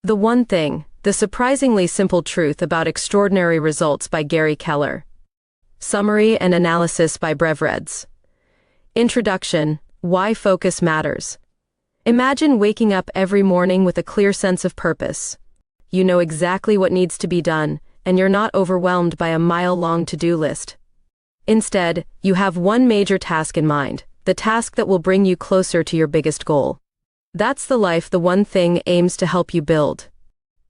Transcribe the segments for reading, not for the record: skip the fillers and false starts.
The One Thing, The Surprisingly Simple Truth About Extraordinary Results by Gary Keller. Summary and Analysis by Brevreds. Introduction, Why Focus Matters. Imagine waking up every morning with a clear sense of purpose. You know exactly what needs to be done, and you're not overwhelmed by a mile-long to-do list. Instead, you have one major task in mind, the task that will bring you closer to your biggest goal. That's the life The One Thing aims to help you build.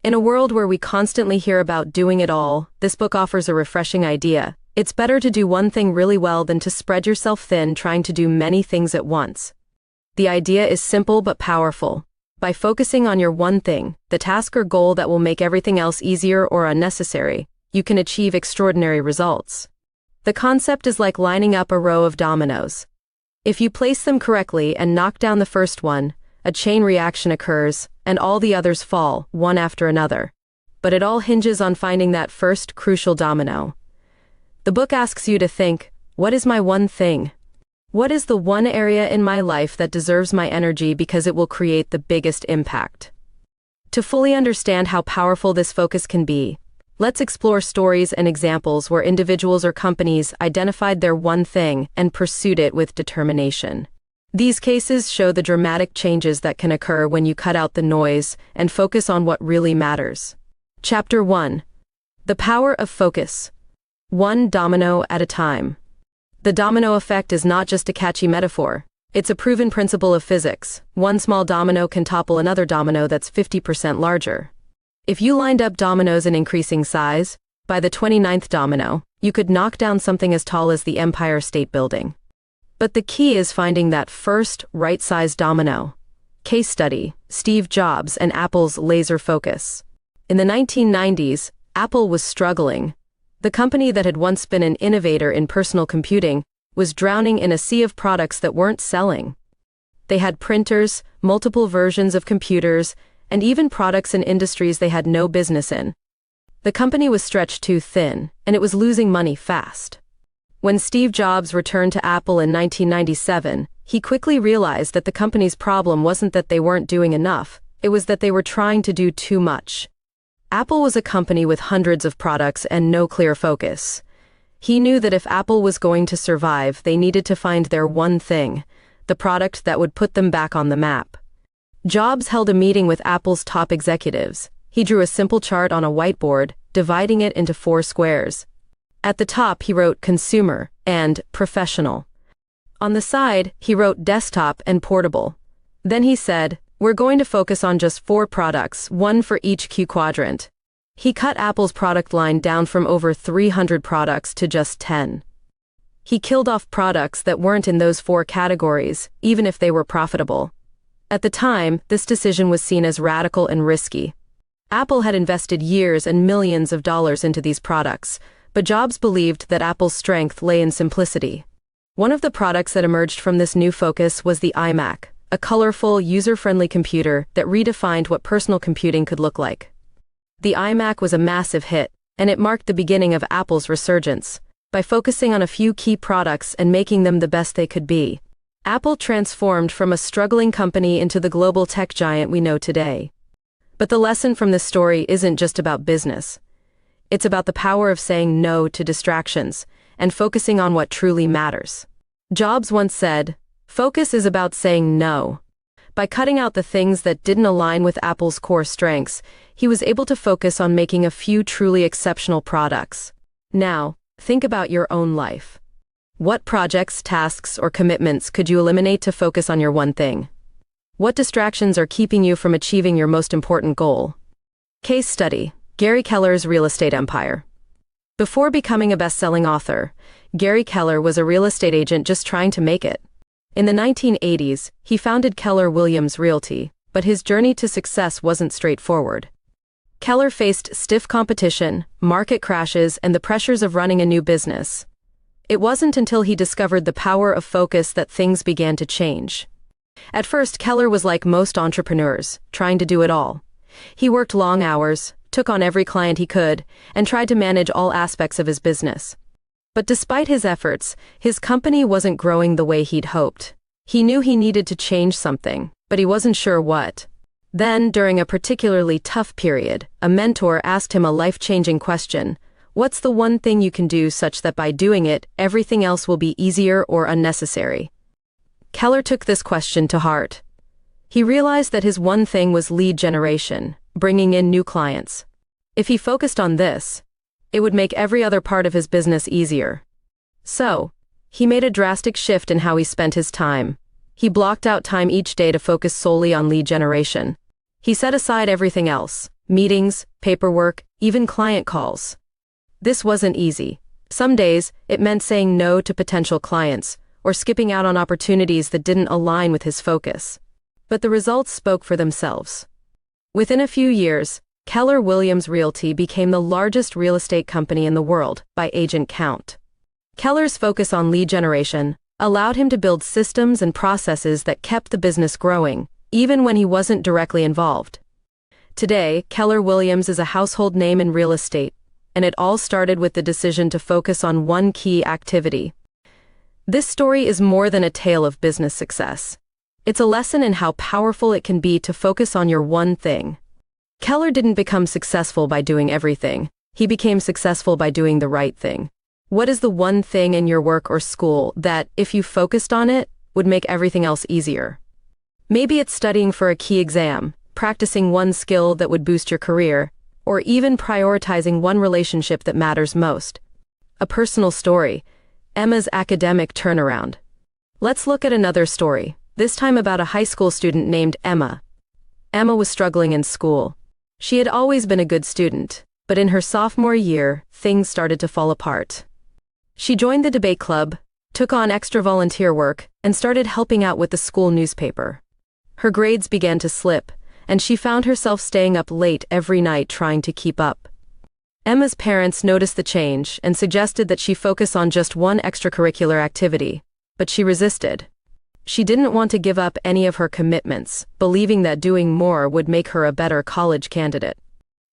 In a world where we constantly hear about doing it all, this book offers a refreshing idea. It's better to do one thing really well than to spread yourself thin trying to do many things at once. The idea is simple but powerful. By focusing on your one thing, the task or goal that will make everything else easier or unnecessary, you can achieve extraordinary results. The concept is like lining up a row of dominoes. If you place them correctly and knock down the first one, a chain reaction occurs, and all the others fall, one after another. But it all hinges on finding that first crucial domino. The book asks you to think, what is my one thing? What is the one area in my life that deserves my energy because it will create the biggest impact? To fully understand how powerful this focus can be, let's explore stories and examples where individuals or companies identified their one thing and pursued it with determination. These cases show the dramatic changes that can occur when you cut out the noise and focus on what really matters. Chapter 1. The Power of Focus. One domino at a time. The domino effect is not just a catchy metaphor. It's a proven principle of physics. One small domino can topple another domino that's 50% larger. If you lined up dominoes in increasing size, by the 29th domino, you could knock down something as tall as the Empire State Building. But the key is finding that first, right-sized domino. Case study, Steve Jobs and Apple's laser focus. In the 1990s, Apple was struggling. The company that had once been an innovator in personal computing was drowning in a sea of products that weren't selling. They had printers, multiple versions of computers, and even products in industries they had no business in. The company was stretched too thin, and it was losing money fast. When Steve Jobs returned to Apple in 1997, he quickly realized that the company's problem wasn't that they weren't doing enough, it was that they were trying to do too much. Apple was a company with hundreds of products and no clear focus. He knew that if Apple was going to survive, they needed to find their one thing, the product that would put them back on the map. Jobs held a meeting with Apple's top executives. He drew a simple chart on a whiteboard, dividing it into 4 squares. At the top, he wrote consumer and professional. On the side, he wrote desktop and portable. Then he said, we're going to focus on just 4 products, one for each Q quadrant. He cut Apple's product line down from over 300 products to just 10. He killed off products that weren't in those 4 categories, even if they were profitable. At the time, this decision was seen as radical and risky. Apple had invested years and millions of dollars into these products, but Jobs believed that Apple's strength lay in simplicity. One of the products that emerged from this new focus was the iMac, a colorful, user-friendly computer that redefined what personal computing could look like. The iMac was a massive hit, and it marked the beginning of Apple's resurgence. By focusing on a few key products and making them the best they could be, Apple transformed from a struggling company into the global tech giant we know today. But the lesson from this story isn't just about business. It's about the power of saying no to distractions and focusing on what truly matters. Jobs once said, "Focus is about saying no." By cutting out the things that didn't align with Apple's core strengths, he was able to focus on making a few truly exceptional products. Now, think about your own life. What projects, tasks, or commitments could you eliminate to focus on your one thing? What distractions are keeping you from achieving your most important goal? Case study, Gary Keller's real estate empire. Before becoming a best-selling author, Gary Keller was a real estate agent just trying to make it. In the 1980s, he founded Keller Williams Realty, but his journey to success wasn't straightforward. Keller faced stiff competition, market crashes, and the pressures of running a new business. It wasn't until he discovered the power of focus that things began to change. At first, Keller was like most entrepreneurs, trying to do it all. He worked long hours, took on every client he could, and tried to manage all aspects of his business. But despite his efforts, his company wasn't growing the way he'd hoped. He knew he needed to change something, but he wasn't sure what. Then, during a particularly tough period, a mentor asked him a life-changing question. What's the one thing you can do such that by doing it, everything else will be easier or unnecessary? Keller took this question to heart. He realized that his one thing was lead generation, bringing in new clients. If he focused on this, it would make every other part of his business easier. So, he made a drastic shift in how he spent his time. He blocked out time each day to focus solely on lead generation. He set aside everything else, meetings, paperwork, even client calls. This wasn't easy. Some days, it meant saying no to potential clients, or skipping out on opportunities that didn't align with his focus. But the results spoke for themselves. Within a few years, Keller Williams Realty became the largest real estate company in the world by agent count. Keller's focus on lead generation allowed him to build systems and processes that kept the business growing, even when he wasn't directly involved. Today, Keller Williams is a household name in real estate, and it all started with the decision to focus on one key activity. This story is more than a tale of business success. It's a lesson in how powerful it can be to focus on your one thing. Keller didn't become successful by doing everything. He became successful by doing the right thing. What is the one thing in your work or school that, if you focused on it, would make everything else easier? Maybe it's studying for a key exam, practicing one skill that would boost your career, or even prioritizing one relationship that matters most. A personal story: Emma's academic turnaround. Let's look at another story, this time about a high school student named Emma. Emma was struggling in school. She had always been a good student, but in her sophomore year, things started to fall apart. She joined the debate club, took on extra volunteer work, and started helping out with the school newspaper. Her grades began to slip, and she found herself staying up late every night trying to keep up. Emma's parents noticed the change and suggested that she focus on just one extracurricular activity, but she resisted. She didn't want to give up any of her commitments, believing that doing more would make her a better college candidate.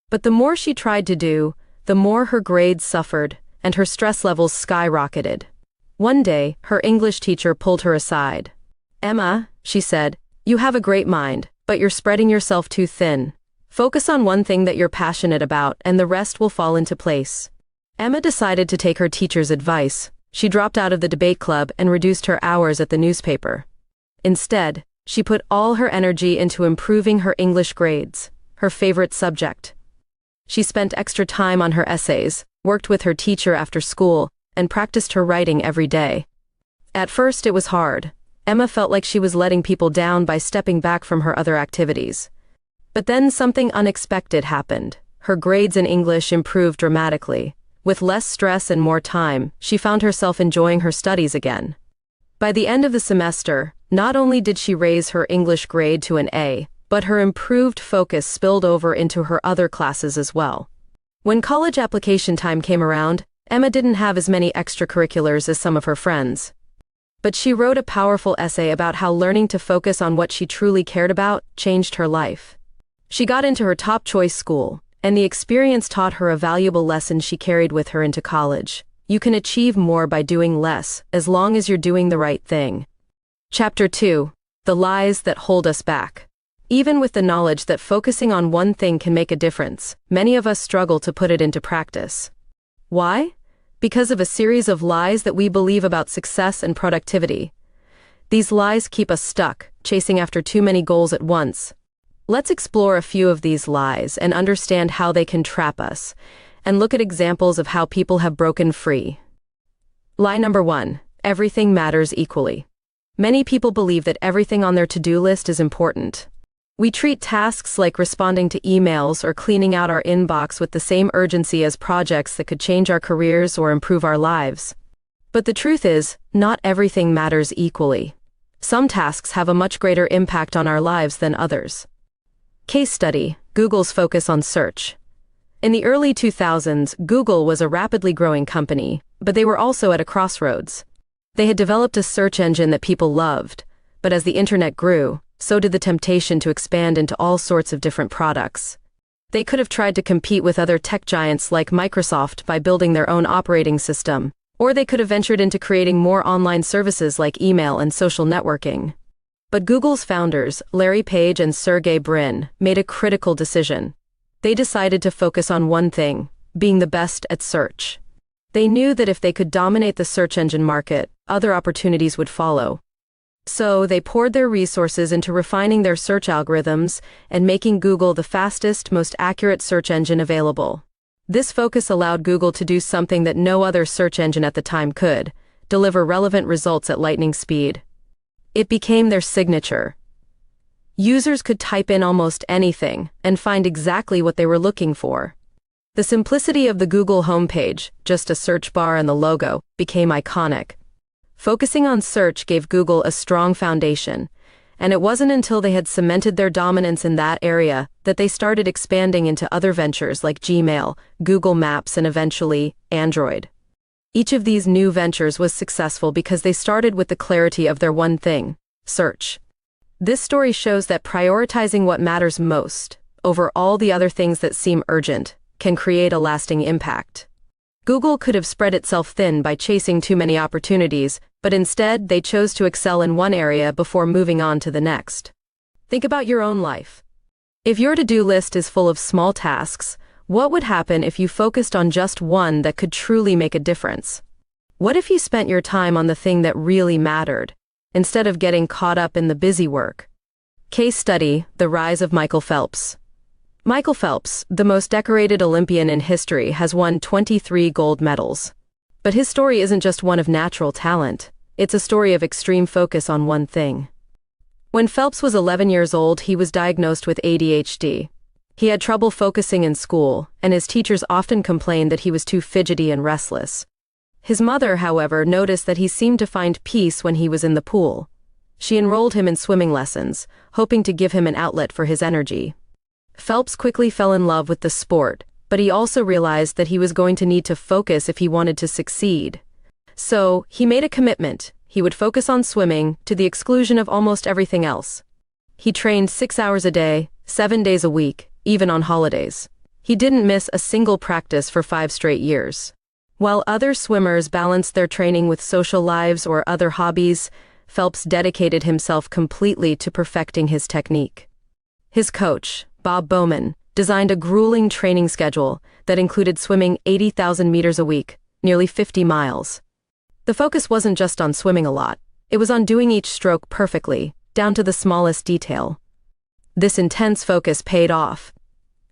But the more she tried to do, the more her grades suffered, and her stress levels skyrocketed. One day, her English teacher pulled her aside. "Emma," she said, "you have a great mind, but you're spreading yourself too thin. Focus on one thing that you're passionate about, and the rest will fall into place." Emma decided to take her teacher's advice. She dropped out of the debate club and reduced her hours at the newspaper. Instead, she put all her energy into improving her English grades, her favorite subject. She spent extra time on her essays, worked with her teacher after school, and practiced her writing every day. At first it was hard. Emma felt like she was letting people down by stepping back from her other activities. But then something unexpected happened. Her grades in English improved dramatically. With less stress and more time, she found herself enjoying her studies again. By the end of the semester, not only did she raise her English grade to an A, but her improved focus spilled over into her other classes as well. When college application time came around, Emma didn't have as many extracurriculars as some of her friends. But she wrote a powerful essay about how learning to focus on what she truly cared about changed her life. She got into her top choice school, and the experience taught her a valuable lesson she carried with her into college. You can achieve more by doing less, as long as you're doing the right thing. Chapter 2: The Lies That Hold Us Back. Even with the knowledge that focusing on one thing can make a difference, many of us struggle to put it into practice. Why? Because of a series of lies that we believe about success and productivity. These lies keep us stuck, chasing after too many goals at once. Let's explore a few of these lies and understand how they can trap us, and look at examples of how people have broken free. Lie number 1: everything matters equally. Many people believe that everything on their to-do list is important. We treat tasks like responding to emails or cleaning out our inbox with the same urgency as projects that could change our careers or improve our lives. But the truth is, not everything matters equally. Some tasks have a much greater impact on our lives than others. Case study: Google's focus on search. In the early 2000s, Google was a rapidly growing company, but they were also at a crossroads. They had developed a search engine that people loved, but as the internet grew, so did the temptation to expand into all sorts of different products. They could have tried to compete with other tech giants like Microsoft by building their own operating system, or they could have ventured into creating more online services like email and social networking. But Google's founders, Larry Page and Sergey Brin, made a critical decision. They decided to focus on one thing: being the best at search. They knew that if they could dominate the search engine market, other opportunities would follow. So they poured their resources into refining their search algorithms and making Google the fastest, most accurate search engine available. This focus allowed Google to do something that no other search engine at the time could: deliver relevant results at lightning speed. It became their signature. Users could type in almost anything and find exactly what they were looking for. The simplicity of the Google homepage, just a search bar and the logo, became iconic. Focusing on search gave Google a strong foundation, and it wasn't until they had cemented their dominance in that area that they started expanding into other ventures like Gmail, Google Maps, and eventually, Android. Each of these new ventures was successful because they started with the clarity of their one thing: search. This story shows that prioritizing what matters most, over all the other things that seem urgent, can create a lasting impact. Google could have spread itself thin by chasing too many opportunities, but instead they chose to excel in one area before moving on to the next. Think about your own life. If your to-do list is full of small tasks, what would happen if you focused on just one that could truly make a difference? What if you spent your time on the thing that really mattered, instead of getting caught up in the busy work? Case study: the rise of Michael Phelps. Michael Phelps, the most decorated Olympian in history, has won 23 gold medals. But his story isn't just one of natural talent. It's a story of extreme focus on one thing. When Phelps was 11 years old, he was diagnosed with ADHD. He had trouble focusing in school, and his teachers often complained that he was too fidgety and restless. His mother, however, noticed that he seemed to find peace when he was in the pool. She enrolled him in swimming lessons, hoping to give him an outlet for his energy. Phelps quickly fell in love with the sport, but he also realized that he was going to need to focus if he wanted to succeed. So, he made a commitment: he would focus on swimming, to the exclusion of almost everything else. He trained 6 hours a day, 7 days a week, even on holidays. He didn't miss a single practice for 5 straight years. While other swimmers balanced their training with social lives or other hobbies, Phelps dedicated himself completely to perfecting his technique. His coach, Bob Bowman, designed a grueling training schedule that included swimming 80,000 meters a week, nearly 50 miles. The focus wasn't just on swimming a lot, it was on doing each stroke perfectly, down to the smallest detail. This intense focus paid off.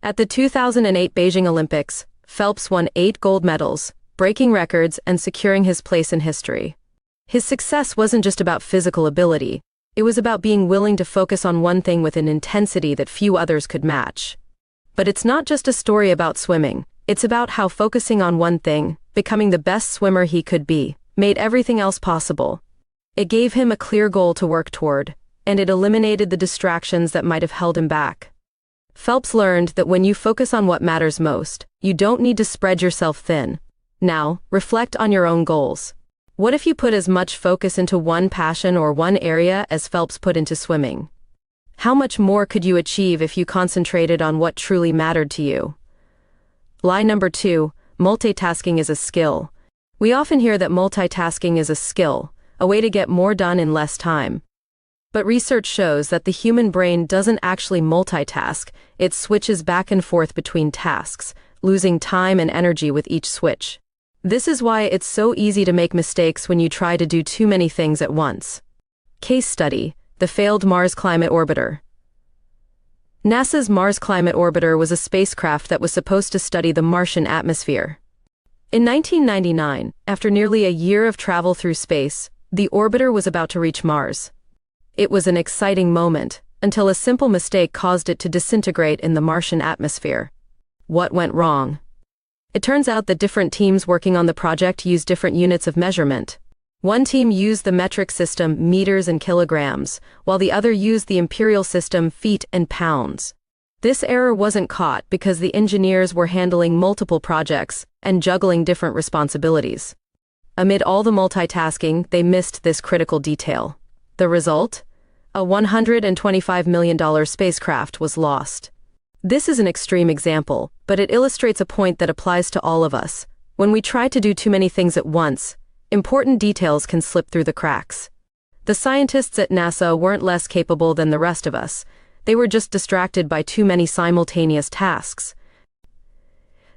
At the 2008 Beijing Olympics, Phelps won 8 gold medals, breaking records and securing his place in history. His success wasn't just about physical ability, it was about being willing to focus on one thing with an intensity that few others could match. But it's not just a story about swimming, it's about how focusing on one thing, becoming the best swimmer he could be, made everything else possible. It gave him a clear goal to work toward, and it eliminated the distractions that might have held him back. Phelps learned that when you focus on what matters most, you don't need to spread yourself thin. Now, reflect on your own goals. What if you put as much focus into one passion or one area as Phelps put into swimming? How much more could you achieve if you concentrated on what truly mattered to you? Lie number 2, multitasking is a skill. We often hear that multitasking is a skill, a way to get more done in less time. But research shows that the human brain doesn't actually multitask, it switches back and forth between tasks, losing time and energy with each switch. This is why it's so easy to make mistakes when you try to do too many things at once. Case study: the failed Mars Climate Orbiter. NASA's Mars Climate Orbiter was a spacecraft that was supposed to study the Martian atmosphere. In 1999, after nearly a year of travel through space, the orbiter was about to reach Mars. It was an exciting moment, until a simple mistake caused it to disintegrate in the Martian atmosphere. What went wrong? It turns out that different teams working on the project used different units of measurement. One team used the metric system, meters and kilograms, while the other used the imperial system, feet and pounds. This error wasn't caught because the engineers were handling multiple projects and juggling different responsibilities. Amid all the multitasking, they missed this critical detail. The result? A $125 million spacecraft was lost. This is an extreme example, but it illustrates a point that applies to all of us. When we try to do too many things at once, important details can slip through the cracks. The scientists at NASA weren't less capable than the rest of us. They were just distracted by too many simultaneous tasks.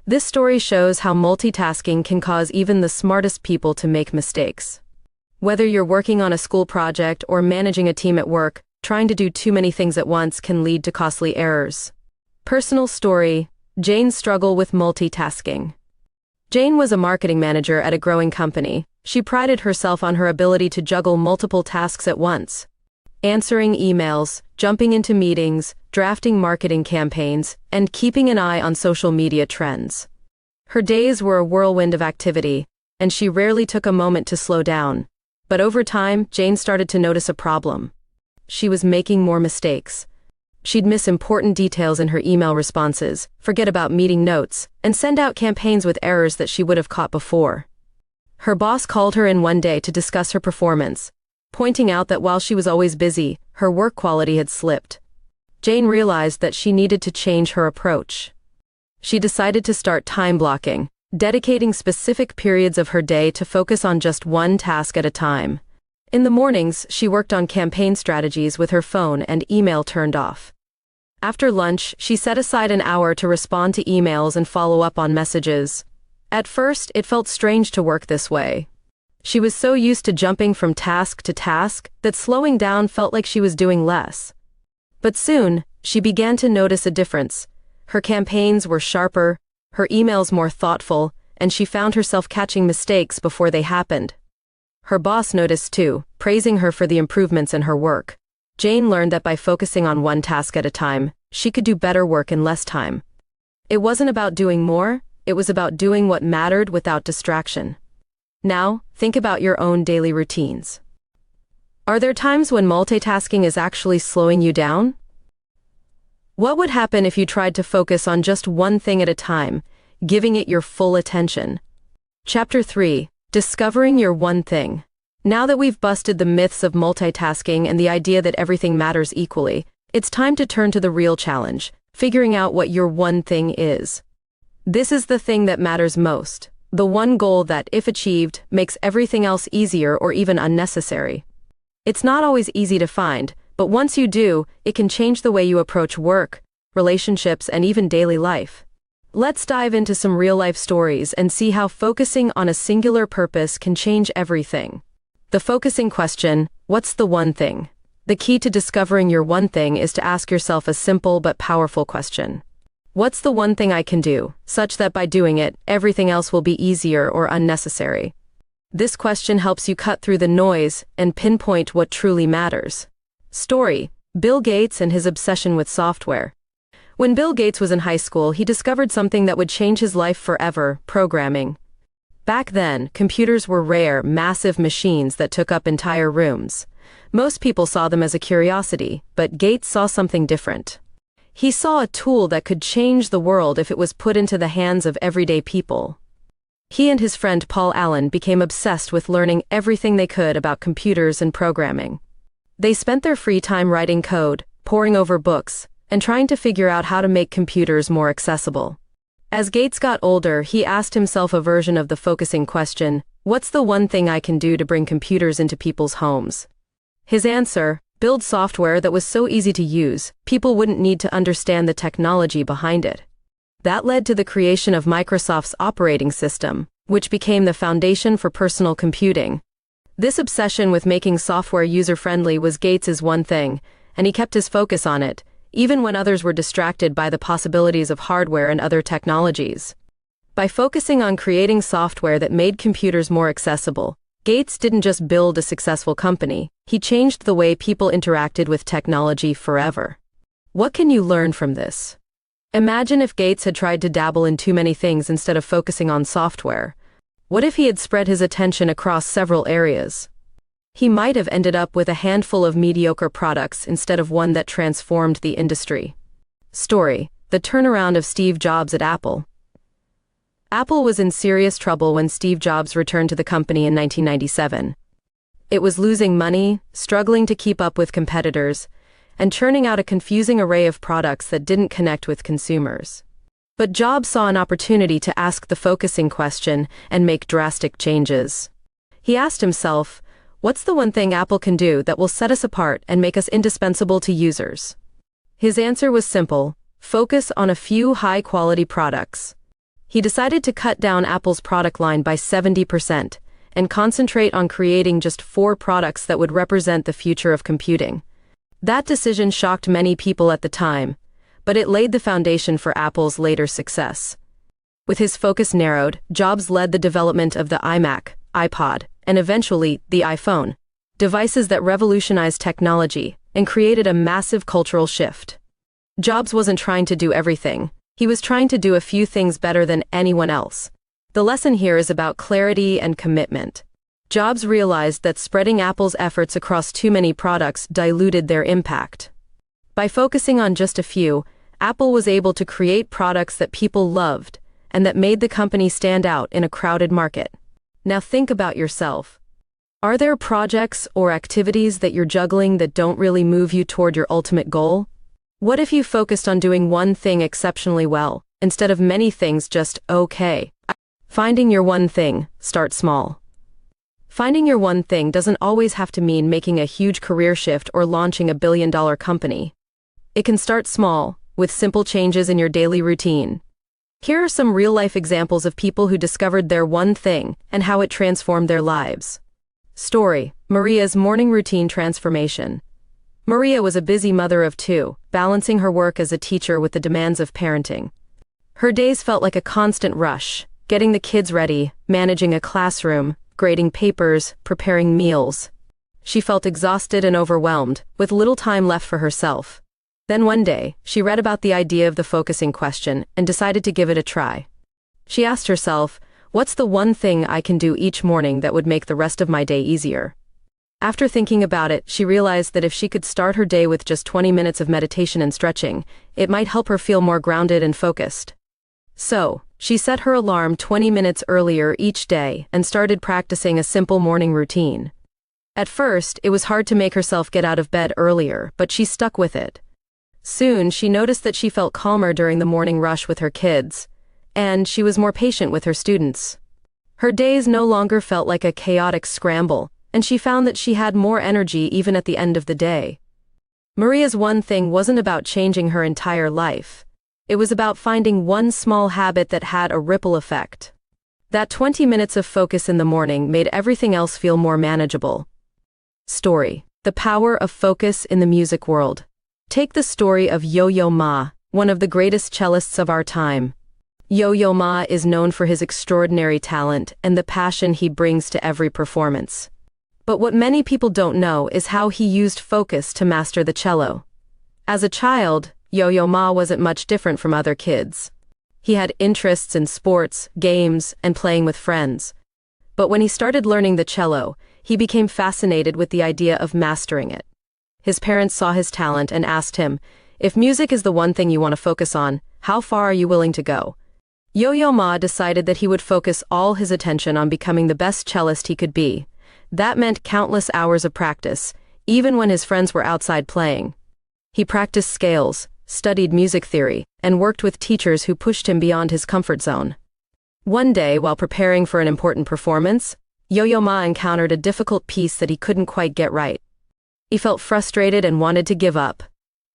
This story shows how multitasking can cause even the smartest people to make mistakes. Whether you're working on a school project or managing a team at work, trying to do too many things at once can lead to costly errors. Personal story: Jane's struggle with multitasking. Jane was a marketing manager at a growing company. She prided herself on her ability to juggle multiple tasks at once. Answering emails, jumping into meetings, drafting marketing campaigns, and keeping an eye on social media trends. Her days were a whirlwind of activity, and she rarely took a moment to slow down. But over time, Jane started to notice a problem. She was making more mistakes. She'd miss important details in her email responses, forget about meeting notes, and send out campaigns with errors that she would have caught before. Her boss called her in one day to discuss her performance, pointing out that while she was always busy, her work quality had slipped. Jane realized that she needed to change her approach. She decided to start time blocking, dedicating specific periods of her day to focus on just one task at a time. In the mornings, she worked on campaign strategies with her phone and email turned off. After lunch, she set aside an hour to respond to emails and follow up on messages. At first, it felt strange to work this way. She was so used to jumping from task to task that slowing down felt like she was doing less. But soon, she began to notice a difference. Her campaigns were sharper, her emails more thoughtful, and she found herself catching mistakes before they happened. Her boss noticed too, praising her for the improvements in her work. Jane learned that by focusing on one task at a time, she could do better work in less time. It wasn't about doing more, it was about doing what mattered without distraction. Now, think about your own daily routines. Are there times when multitasking is actually slowing you down? What would happen if you tried to focus on just one thing at a time, giving it your full attention? Chapter 3: Discovering Your One Thing. Now that we've busted the myths of multitasking and the idea that everything matters equally, it's time to turn to the real challenge: figuring out what your one thing is. This is the thing that matters most, the one goal that, if achieved, makes everything else easier or even unnecessary. It's not always easy to find, but once you do, it can change the way you approach work, relationships, and even daily life. Let's dive into some real-life stories and see how focusing on a singular purpose can change everything. The focusing question: what's the one thing? The key to discovering your one thing is to ask yourself a simple but powerful question. What's the one thing I can do, such that by doing it, everything else will be easier or unnecessary? This question helps you cut through the noise and pinpoint what truly matters. Story: Bill Gates and his obsession with software. When Bill Gates was in high school, he discovered something that would change his life forever: programming. Back then, computers were rare, massive machines that took up entire rooms. Most people saw them as a curiosity, but Gates saw something different. He saw a tool that could change the world if it was put into the hands of everyday people. He and his friend Paul Allen became obsessed with learning everything they could about computers and programming. They spent their free time writing code, poring over books, and trying to figure out how to make computers more accessible. As Gates got older, he asked himself a version of the focusing question: what's the one thing I can do to bring computers into people's homes? His answer: build software that was so easy to use, people wouldn't need to understand the technology behind it. That led to the creation of Microsoft's operating system, which became the foundation for personal computing. This obsession with making software user-friendly was Gates's one thing, and he kept his focus on it, even when others were distracted by the possibilities of hardware and other technologies. By focusing on creating software that made computers more accessible, Gates didn't just build a successful company, he changed the way people interacted with technology forever. What can you learn from this? Imagine if Gates had tried to dabble in too many things instead of focusing on software. What if he had spread his attention across several areas? He might have ended up with a handful of mediocre products instead of one that transformed the industry. Story: The turnaround of Steve Jobs at Apple. Apple was in serious trouble when Steve Jobs returned to the company in 1997. It was losing money, struggling to keep up with competitors, and churning out a confusing array of products that didn't connect with consumers. But Jobs saw an opportunity to ask the focusing question and make drastic changes. He asked himself, "What's the one thing Apple can do that will set us apart and make us indispensable to users?" His answer was simple: focus on a few high-quality products. He decided to cut down Apple's product line by 70% and concentrate on creating just 4 products that would represent the future of computing. That decision shocked many people at the time, but it laid the foundation for Apple's later success. With his focus narrowed, Jobs led the development of the iMac, iPod, and eventually the iPhone, devices that revolutionized technology and created a massive cultural shift. Jobs wasn't trying to do everything. He was trying to do a few things better than anyone else. The lesson here is about clarity and commitment. Jobs realized that spreading Apple's efforts across too many products diluted their impact. By focusing on just a few, Apple was able to create products that people loved and that made the company stand out in a crowded market. Now think about yourself. Are there projects or activities that you're juggling that don't really move you toward your ultimate goal? What if you focused on doing one thing exceptionally well, instead of many things just okay? Finding your one thing. Start small. Finding your one thing doesn't always have to mean making a huge career shift or launching a billion-dollar company. It can start small, with simple changes in your daily routine. Here are some real-life examples of people who discovered their one thing and how it transformed their lives. Story: Maria's morning routine transformation. Maria was a busy mother of 2, balancing her work as a teacher with the demands of parenting. Her days felt like a constant rush, getting the kids ready, managing a classroom, grading papers, preparing meals. She felt exhausted and overwhelmed, with little time left for herself. Then one day, she read about the idea of the focusing question and decided to give it a try. She asked herself, "What's the one thing I can do each morning that would make the rest of my day easier?" After thinking about it, she realized that if she could start her day with just 20 minutes of meditation and stretching, it might help her feel more grounded and focused. So, she set her alarm 20 minutes earlier each day and started practicing a simple morning routine. At first, it was hard to make herself get out of bed earlier, but she stuck with it. Soon, she noticed that she felt calmer during the morning rush with her kids, and she was more patient with her students. Her days no longer felt like a chaotic scramble, and she found that she had more energy even at the end of the day. Maria's one thing wasn't about changing her entire life. It was about finding one small habit that had a ripple effect. That 20 minutes of focus in the morning made everything else feel more manageable. Story: The power of focus in the music world. Take the story of Yo-Yo Ma, one of the greatest cellists of our time. Yo-Yo Ma is known for his extraordinary talent and the passion he brings to every performance. But what many people don't know is how he used focus to master the cello. As a child, Yo-Yo Ma wasn't much different from other kids. He had interests in sports, games, and playing with friends. But when he started learning the cello, he became fascinated with the idea of mastering it. His parents saw his talent and asked him, "If music is the one thing you want to focus on, how far are you willing to go?" Yo-Yo Ma decided that he would focus all his attention on becoming the best cellist he could be. That meant countless hours of practice, even when his friends were outside playing. He practiced scales, studied music theory, and worked with teachers who pushed him beyond his comfort zone. One day, while preparing for an important performance, Yo-Yo Ma encountered a difficult piece that he couldn't quite get right. He felt frustrated and wanted to give up.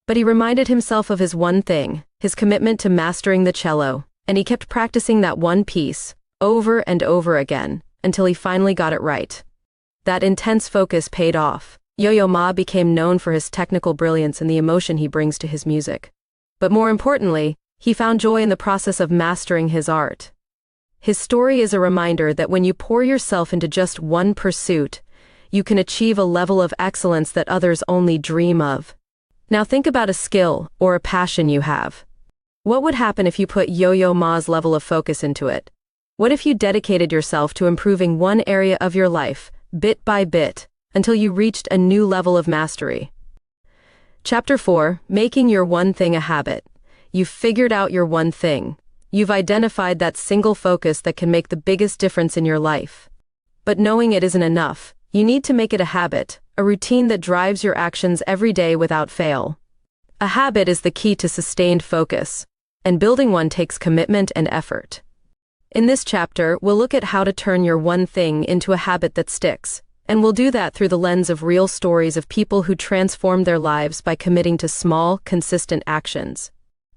But he reminded himself of his one thing, his commitment to mastering the cello, and he kept practicing that one piece, over and over again, until he finally got it right. That intense focus paid off. Yo-Yo Ma became known for his technical brilliance and the emotion he brings to his music. But more importantly, he found joy in the process of mastering his art. His story is a reminder that when you pour yourself into just one pursuit, you can achieve a level of excellence that others only dream of. Now think about a skill or a passion you have. What would happen if you put Yo-Yo Ma's level of focus into it? What if you dedicated yourself to improving one area of your life, bit by bit, until you reached a new level of mastery? Chapter 4: Making your one thing a habit. You've figured out your one thing. You've identified that single focus that can make the biggest difference in your life. But knowing it isn't enough. You need to make it a habit, a routine that drives your actions every day without fail. A habit is the key to sustained focus, and building one takes commitment and effort. In this chapter, we'll look at how to turn your one thing into a habit that sticks, And we'll do that through the lens of real stories of people who transformed their lives by committing to small, consistent actions.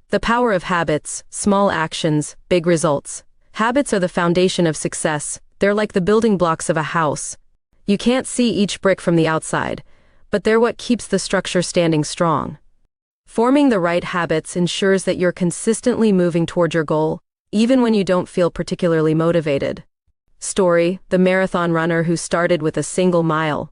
The power of habits, small actions, big results. Habits are the foundation of success. They're like the building blocks of a house. You can't see each brick from the outside, but they're what keeps the structure standing strong. Forming the right habits ensures that you're consistently moving toward your goal, even when you don't feel particularly motivated. Story: the marathon runner who started with a single mile.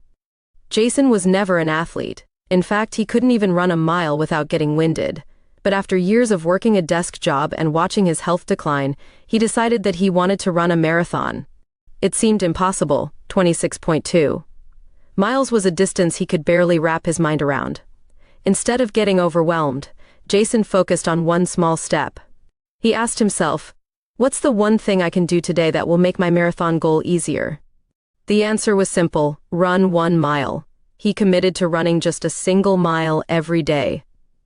Jason was never an athlete. In fact, he couldn't even run a mile without getting winded. But after years of working a desk job and watching his health decline, he decided that he wanted to run a marathon. It seemed impossible. 26.2 miles was a distance he could barely wrap his mind around. Instead of getting overwhelmed, Jason focused on one small step. He asked himself, "What's the one thing I can do today that will make my marathon goal easier?" The answer was simple: run 1 mile. He committed to running just a single mile every day.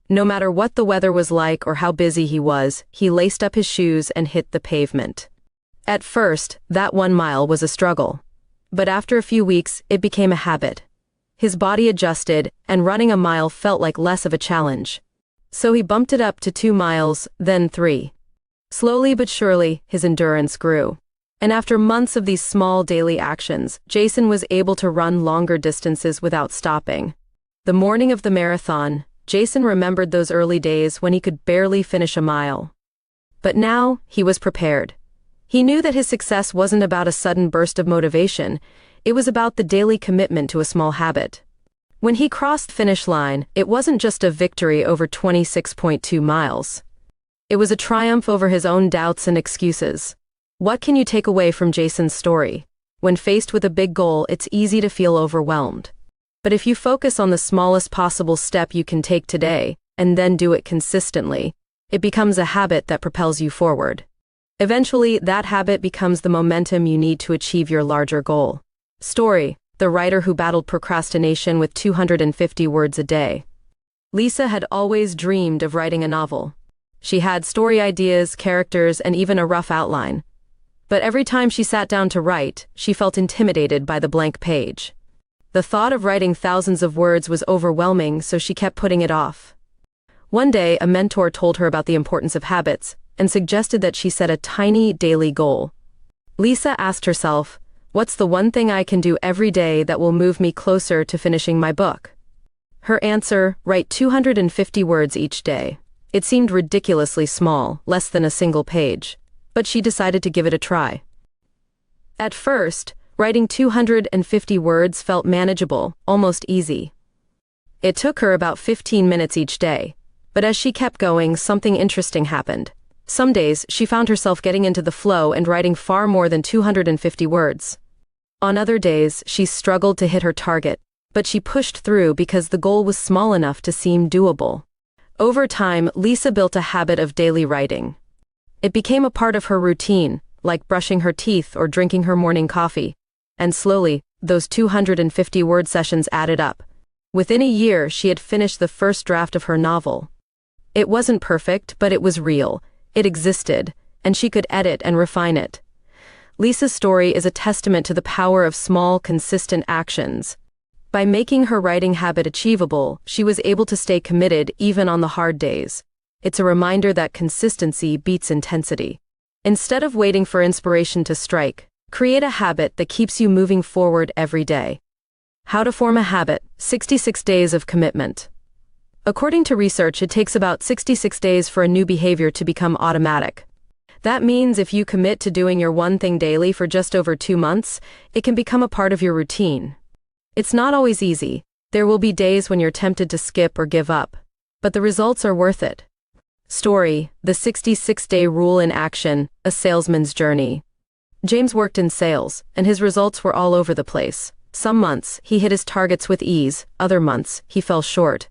No matter what the weather was like or how busy he was, he laced up his shoes and hit the pavement. At first, that 1 mile was a struggle. But after a few weeks, it became a habit. His body adjusted, and running a mile felt like less of a challenge. So he bumped it up to 2 miles, then 3. Slowly but surely, his endurance grew. And after months of these small daily actions, Jason was able to run longer distances without stopping. The morning of the marathon, Jason remembered those early days when he could barely finish a mile. But now, he was prepared. He knew that his success wasn't about a sudden burst of motivation, it was about the daily commitment to a small habit. When he crossed the finish line, it wasn't just a victory over 26.2 miles. It was a triumph over his own doubts and excuses. What can you take away from Jason's story? When faced with a big goal, it's easy to feel overwhelmed. But if you focus on the smallest possible step you can take today, and then do it consistently, it becomes a habit that propels you forward. Eventually, that habit becomes the momentum you need to achieve your larger goal. Story: the writer who battled procrastination with 250 words a day. Lisa had always dreamed of writing a novel. She had story ideas, characters, and even a rough outline. But every time she sat down to write, she felt intimidated by the blank page. The thought of writing thousands of words was overwhelming, so she kept putting it off. One day, a mentor told her about the importance of habits and suggested that she set a tiny daily goal. Lisa asked herself, "What's the one thing I can do every day that will move me closer to finishing my book?" Her answer: write 250 words each day. It seemed ridiculously small, less than a single page, but she decided to give it a try. At first, writing 250 words felt manageable, almost easy. It took her about 15 minutes each day, but as she kept going, something interesting happened. Some days, she found herself getting into the flow and writing far more than 250 words. On other days, she struggled to hit her target, but she pushed through because the goal was small enough to seem doable. Over time, Lisa built a habit of daily writing. It became a part of her routine, like brushing her teeth or drinking her morning coffee. And slowly, those 250-word sessions added up. Within a year, she had finished the first draft of her novel. It wasn't perfect, but it was real. It existed, and she could edit and refine it. Lisa's story is a testament to the power of small, consistent actions. By making her writing habit achievable, she was able to stay committed even on the hard days. It's a reminder that consistency beats intensity. Instead of waiting for inspiration to strike, create a habit that keeps you moving forward every day. How to form a habit: 66 days of commitment. According to research, it takes about 66 days for a new behavior to become automatic. That means if you commit to doing your one thing daily for just over 2 months, it can become a part of your routine. It's not always easy. There will be days when you're tempted to skip or give up, but the results are worth it. Story: the 66-day rule in action, a salesman's journey. James worked in sales, and his results were all over the place. Some months, he hit his targets with ease, other months, he fell short.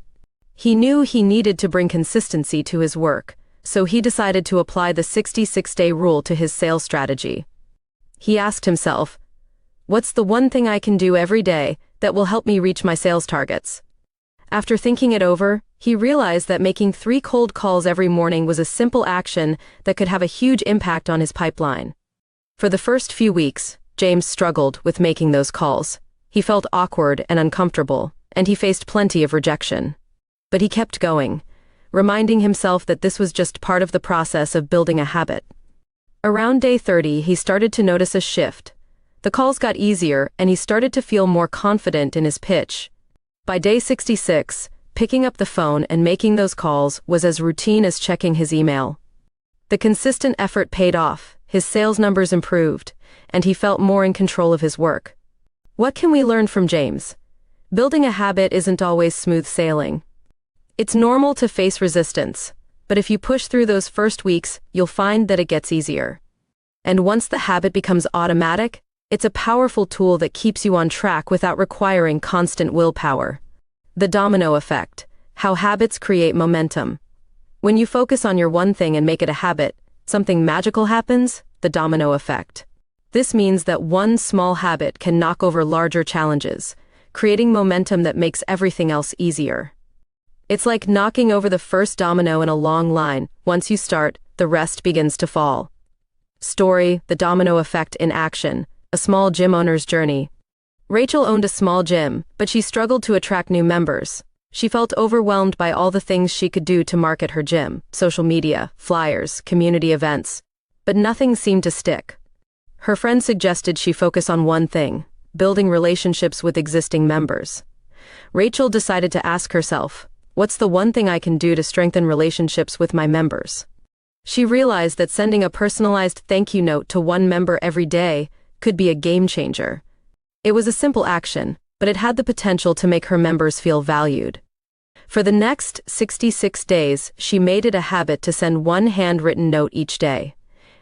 He knew he needed to bring consistency to his work, so he decided to apply the 66-day rule to his sales strategy. He asked himself, "What's the one thing I can do every day that will help me reach my sales targets?" After thinking it over, he realized that making 3 cold calls every morning was a simple action that could have a huge impact on his pipeline. For the first few weeks, James struggled with making those calls. He felt awkward and uncomfortable, and he faced plenty of rejection. But he kept going, reminding himself that this was just part of the process of building a habit. Around day 30, he started to notice a shift. The calls got easier, and he started to feel more confident in his pitch. By day 66, picking up the phone and making those calls was as routine as checking his email. The consistent effort paid off, his sales numbers improved, and he felt more in control of his work. What can we learn from James? Building a habit isn't always smooth sailing. It's normal to face resistance, but if you push through those first weeks, you'll find that it gets easier. And once the habit becomes automatic, it's a powerful tool that keeps you on track without requiring constant willpower. The domino effect, how habits create momentum. When you focus on your one thing and make it a habit, something magical happens, the domino effect. This means that one small habit can knock over larger challenges, creating momentum that makes everything else easier. It's like knocking over the first domino in a long line. Once you start, the rest begins to fall. Story: The Domino Effect in Action, a small gym owner's journey. Rachel owned a small gym, but she struggled to attract new members. She felt overwhelmed by all the things she could do to market her gym: social media, flyers, community events. But nothing seemed to stick. Her friend suggested she focus on one thing: building relationships with existing members. Rachel decided to ask herself, what's the one thing I can do to strengthen relationships with my members? She realized that sending a personalized thank you note to one member every day could be a game changer. It was a simple action, but it had the potential to make her members feel valued. For the next 66 days, she made it a habit to send one handwritten note each day.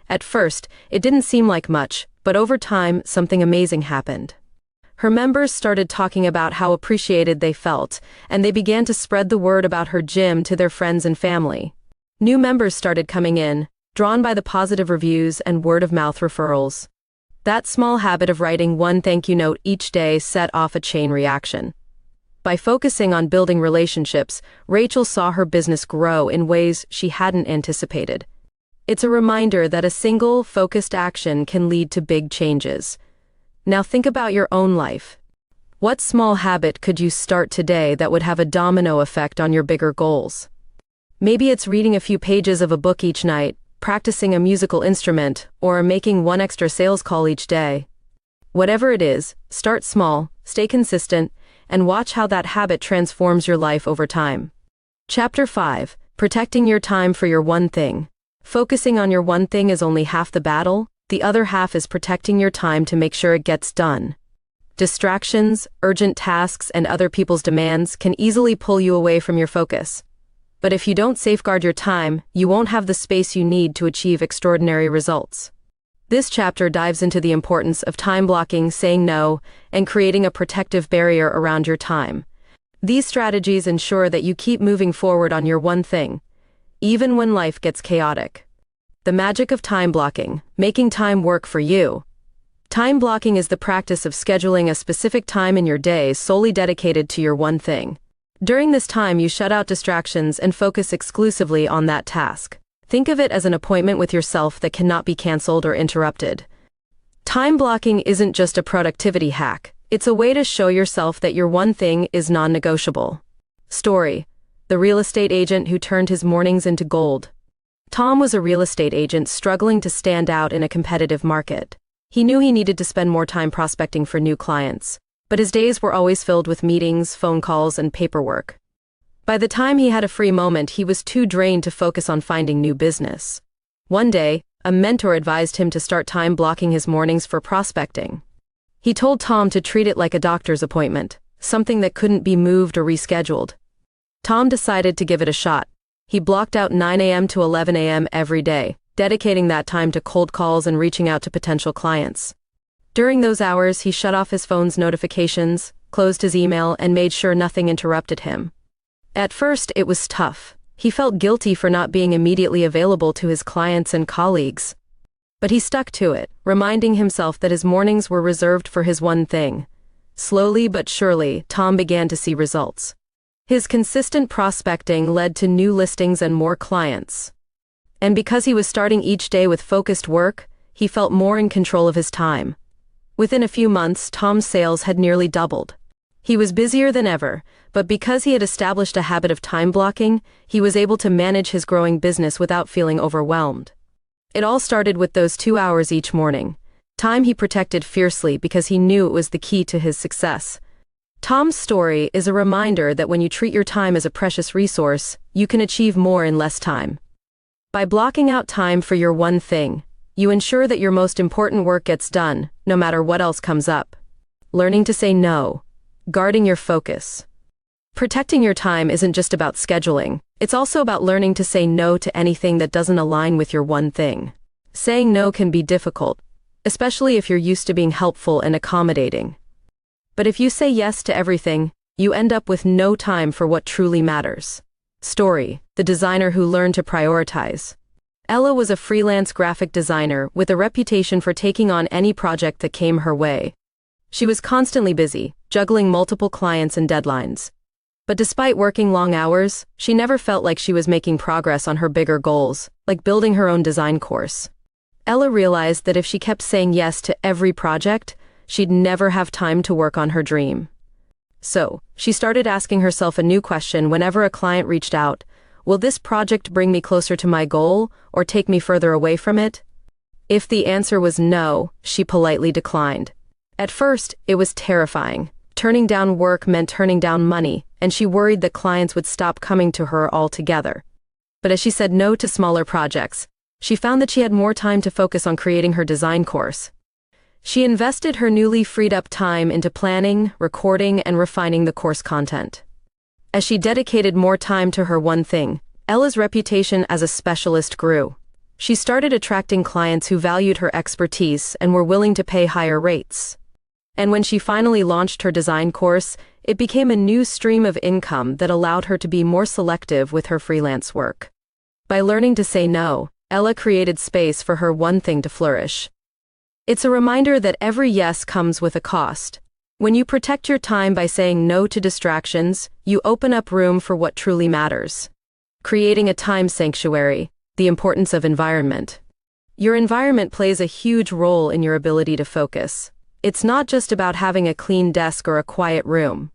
At first, it didn't seem like much, but over time, something amazing happened. Her members started talking about how appreciated they felt, and they began to spread the word about her gym to their friends and family. New members started coming in, drawn by the positive reviews and word-of-mouth referrals. That small habit of writing one thank you note each day set off a chain reaction. By focusing on building relationships, Rachel saw her business grow in ways she hadn't anticipated. It's a reminder that a single, focused action can lead to big changes. Now think about your own life. What small habit could you start today that would have a domino effect on your bigger goals? Maybe it's reading a few pages of a book each night, practicing a musical instrument, or making one extra sales call each day. Whatever it is, start small, stay consistent, and watch how that habit transforms your life over time. Chapter 5: Protecting your time for your one thing. Focusing on your one thing is only half the battle. The other half is protecting your time to make sure it gets done. Distractions, urgent tasks, and other people's demands can easily pull you away from your focus. But if you don't safeguard your time, you won't have the space you need to achieve extraordinary results. This chapter dives into the importance of time blocking, saying no, and creating a protective barrier around your time. These strategies ensure that you keep moving forward on your one thing, even when life gets chaotic. The magic of time blocking, making time work for you. Time blocking is the practice of scheduling a specific time in your day solely dedicated to your one thing. During this time, you shut out distractions and focus exclusively on that task. Think of it as an appointment with yourself that cannot be canceled or interrupted. Time blocking isn't just a productivity hack, it's a way to show yourself that your one thing is non-negotiable. Story: The real estate agent who turned his mornings into gold. Tom was a real estate agent struggling to stand out in a competitive market. He knew he needed to spend more time prospecting for new clients, but his days were always filled with meetings, phone calls, and paperwork. By the time he had a free moment, he was too drained to focus on finding new business. One day, a mentor advised him to start time blocking his mornings for prospecting. He told Tom to treat it like a doctor's appointment, something that couldn't be moved or rescheduled. Tom decided to give it a shot. He blocked out 9 a.m. to 11 a.m. every day, dedicating that time to cold calls and reaching out to potential clients. During those hours, he shut off his phone's notifications, closed his email, and made sure nothing interrupted him. At first, it was tough. He felt guilty for not being immediately available to his clients and colleagues. But he stuck to it, reminding himself that his mornings were reserved for his one thing. Slowly but surely, Tom began to see results. His consistent prospecting led to new listings and more clients. And because he was starting each day with focused work, he felt more in control of his time. Within a few months, Tom's sales had nearly doubled. He was busier than ever, but because he had established a habit of time blocking, he was able to manage his growing business without feeling overwhelmed. It all started with those 2 hours each morning, time he protected fiercely because he knew it was the key to his success. Tom's story is a reminder that when you treat your time as a precious resource, you can achieve more in less time. By blocking out time for your one thing, you ensure that your most important work gets done, no matter what else comes up. Learning to say no. Guarding your focus. Protecting your time isn't just about scheduling, it's also about learning to say no to anything that doesn't align with your one thing. Saying no can be difficult, especially if you're used to being helpful and accommodating. But if you say yes to everything, you end up with no time for what truly matters. Story: the designer who learned to prioritize. Ella was a freelance graphic designer with a reputation for taking on any project that came her way. She was constantly busy, juggling multiple clients and deadlines. But despite working long hours, she never felt like she was making progress on her bigger goals, like building her own design course. Ella realized that if she kept saying yes to every project, she'd never have time to work on her dream. So, she started asking herself a new question whenever a client reached out: will this project bring me closer to my goal, or take me further away from it? If the answer was no, she politely declined. At first, it was terrifying. Turning down work meant turning down money, and she worried that clients would stop coming to her altogether. But as she said no to smaller projects, she found that she had more time to focus on creating her design course. She invested her newly freed up time into planning, recording, and refining the course content. As she dedicated more time to her one thing, Ella's reputation as a specialist grew. She started attracting clients who valued her expertise and were willing to pay higher rates. And when she finally launched her design course, it became a new stream of income that allowed her to be more selective with her freelance work. By learning to say no, Ella created space for her one thing to flourish. It's a reminder that every yes comes with a cost. When you protect your time by saying no to distractions, you open up room for what truly matters. Creating a time sanctuary, the importance of environment. Your environment plays a huge role in your ability to focus. It's not just about having a clean desk or a quiet room.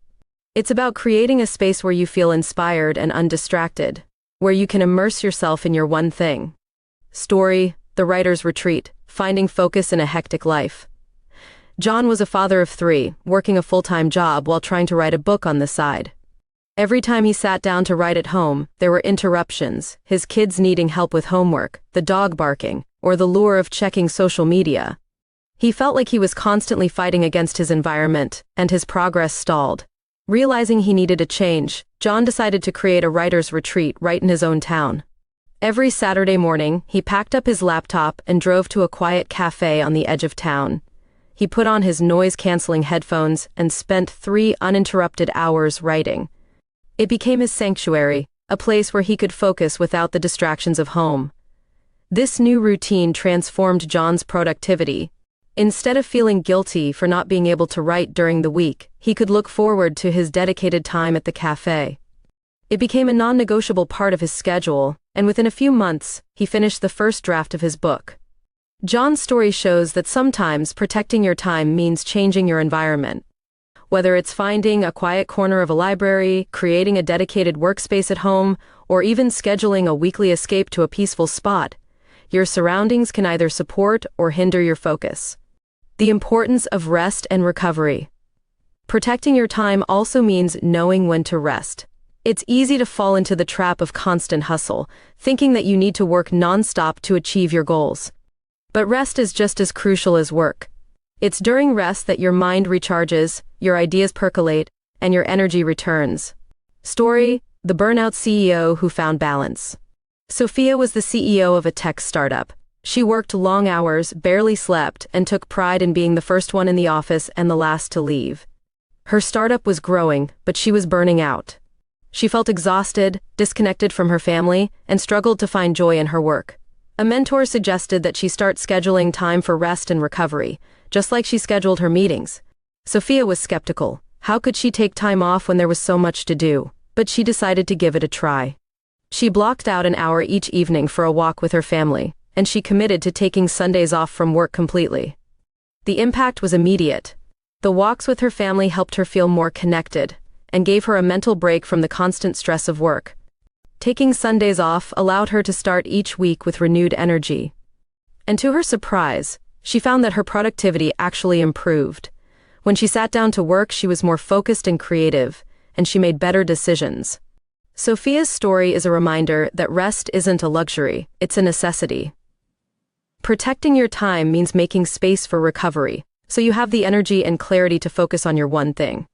It's about creating a space where you feel inspired and undistracted, where you can immerse yourself in your one thing. Story: the writer's retreat, finding focus in a hectic life. John was a father of 3, working a full-time job while trying to write a book on the side. Every time he sat down to write at home, there were interruptions, his kids needing help with homework, the dog barking, or the lure of checking social media. He felt like he was constantly fighting against his environment, and his progress stalled. Realizing he needed a change, John decided to create a writer's retreat right in his own town. Every Saturday morning, he packed up his laptop and drove to a quiet cafe on the edge of town. He put on his noise-canceling headphones and spent 3 uninterrupted hours writing. It became his sanctuary, a place where he could focus without the distractions of home. This new routine transformed John's productivity. Instead of feeling guilty for not being able to write during the week, he could look forward to his dedicated time at the cafe. It became a non-negotiable part of his schedule, and within a few months, he finished the first draft of his book. John's story shows that sometimes protecting your time means changing your environment. Whether it's finding a quiet corner of a library, creating a dedicated workspace at home, or even scheduling a weekly escape to a peaceful spot, your surroundings can either support or hinder your focus. The importance of rest and recovery. Protecting your time also means knowing when to rest. It's easy to fall into the trap of constant hustle, thinking that you need to work non-stop to achieve your goals. But rest is just as crucial as work. It's during rest that your mind recharges, your ideas percolate, and your energy returns. Story: the burnout CEO who found balance. Sophia was the CEO of a tech startup. She worked long hours, barely slept, and took pride in being the first one in the office and the last to leave. Her startup was growing, but she was burning out. She felt exhausted, disconnected from her family, and struggled to find joy in her work. A mentor suggested that she start scheduling time for rest and recovery, just like she scheduled her meetings. Sophia was skeptical. How could she take time off when there was so much to do? But she decided to give it a try. She blocked out an hour each evening for a walk with her family, and she committed to taking Sundays off from work completely. The impact was immediate. The walks with her family helped her feel more connected and gave her a mental break from the constant stress of work. Taking Sundays off allowed her to start each week with renewed energy. And to her surprise, she found that her productivity actually improved. When she sat down to work, she was more focused and creative, and she made better decisions. Sophia's story is a reminder that rest isn't a luxury, it's a necessity. Protecting your time means making space for recovery, so you have the energy and clarity to focus on your one thing.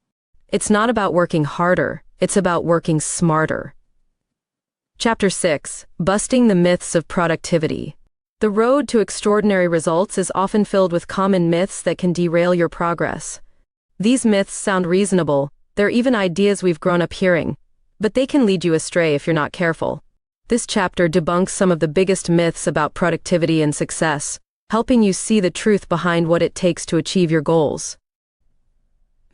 It's not about working harder, it's about working smarter. Chapter 6: Busting the Myths of Productivity. The road to extraordinary results is often filled with common myths that can derail your progress. These myths sound reasonable, they're even ideas we've grown up hearing, but they can lead you astray if you're not careful. This chapter debunks some of the biggest myths about productivity and success, helping you see the truth behind what it takes to achieve your goals.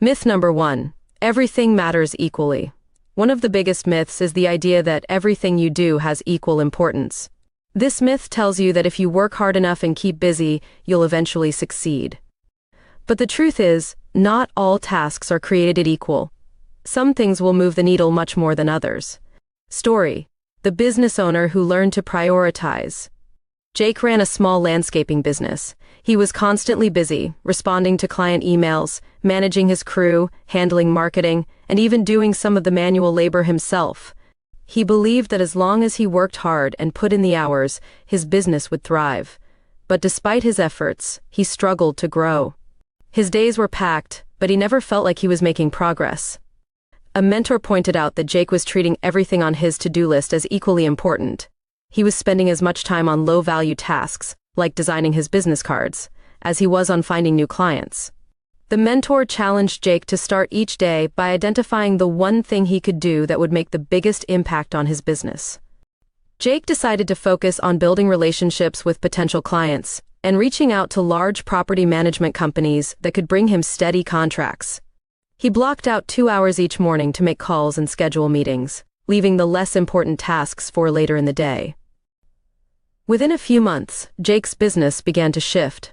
Myth number 1: everything matters equally. One of the biggest myths is the idea that everything you do has equal importance. This myth tells you that if you work hard enough and keep busy, you'll eventually succeed. But the truth is, not all tasks are created equal. Some things will move the needle much more than others. Story: the business owner who learned to prioritize. Jake ran a small landscaping business. He was constantly busy, responding to client emails, managing his crew, handling marketing, and even doing some of the manual labor himself. He believed that as long as he worked hard and put in the hours, his business would thrive. But despite his efforts, he struggled to grow. His days were packed, but he never felt like he was making progress. A mentor pointed out that Jake was treating everything on his to-do list as equally important. He was spending as much time on low-value tasks, like designing his business cards, as he was on finding new clients. The mentor challenged Jake to start each day by identifying the one thing he could do that would make the biggest impact on his business. Jake decided to focus on building relationships with potential clients and reaching out to large property management companies that could bring him steady contracts. He blocked out 2 hours each morning to make calls and schedule meetings, leaving the less important tasks for later in the day. Within a few months, Jake's business began to shift.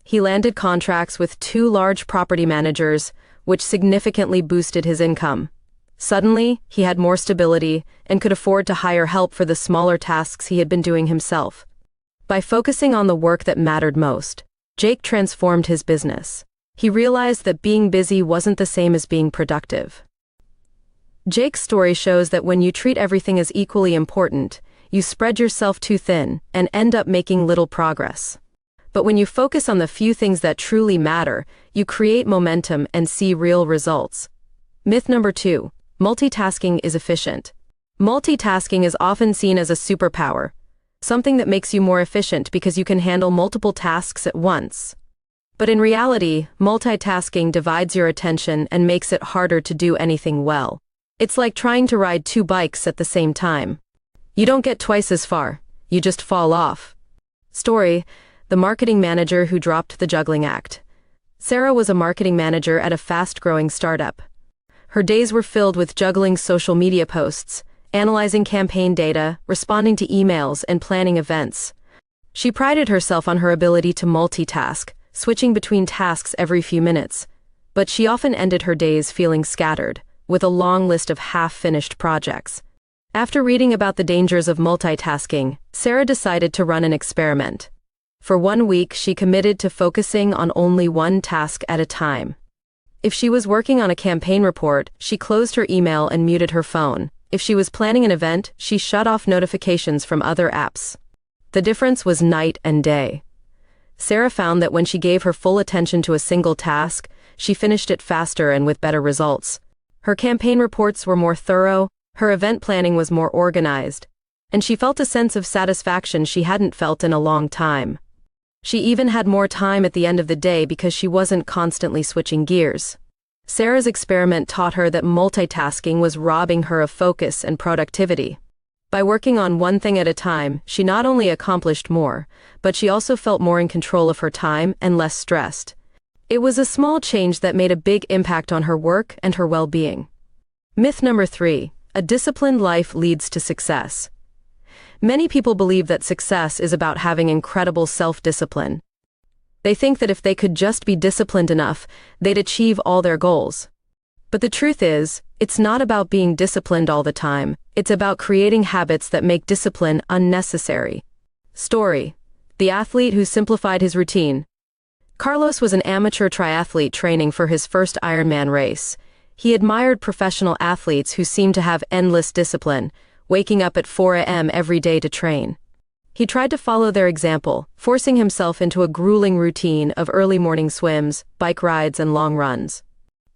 He landed contracts with 2 large property managers, which significantly boosted his income. Suddenly, he had more stability and could afford to hire help for the smaller tasks he had been doing himself. By focusing on the work that mattered most, Jake transformed his business. He realized that being busy wasn't the same as being productive. Jake's story shows that when you treat everything as equally important, you spread yourself too thin and end up making little progress. But when you focus on the few things that truly matter, you create momentum and see real results. Myth number 2: multitasking is efficient. Multitasking is often seen as a superpower, something that makes you more efficient because you can handle multiple tasks at once. But in reality, multitasking divides your attention and makes it harder to do anything well. It's like trying to ride 2 bikes at the same time. You don't get twice as far, you just fall off. Story: the marketing manager who dropped the juggling act. Sarah was a marketing manager at a fast-growing startup. Her days were filled with juggling social media posts, analyzing campaign data, responding to emails, and planning events. She prided herself on her ability to multitask, switching between tasks every few minutes. But she often ended her days feeling scattered, with a long list of half-finished projects. After reading about the dangers of multitasking, Sarah decided to run an experiment. For 1 week, she committed to focusing on only one task at a time. If she was working on a campaign report, she closed her email and muted her phone. If she was planning an event, she shut off notifications from other apps. The difference was night and day. Sarah found that when she gave her full attention to a single task, she finished it faster and with better results. Her campaign reports were more thorough, her event planning was more organized, and she felt a sense of satisfaction she hadn't felt in a long time. She even had more time at the end of the day because she wasn't constantly switching gears. Sarah's experiment taught her that multitasking was robbing her of focus and productivity. By working on one thing at a time, she not only accomplished more, but she also felt more in control of her time and less stressed. It was a small change that made a big impact on her work and her well-being. Myth number 3: a disciplined life leads to success. Many people believe that success is about having incredible self-discipline. They think that if they could just be disciplined enough, they'd achieve all their goals. But the truth is, it's not about being disciplined all the time. It's about creating habits that make discipline unnecessary. Story: the athlete who simplified his routine. Carlos was an amateur triathlete training for his first Ironman race. He admired professional athletes who seemed to have endless discipline, waking up at 4 a.m. every day to train. He tried to follow their example, forcing himself into a grueling routine of early morning swims, bike rides, and long runs.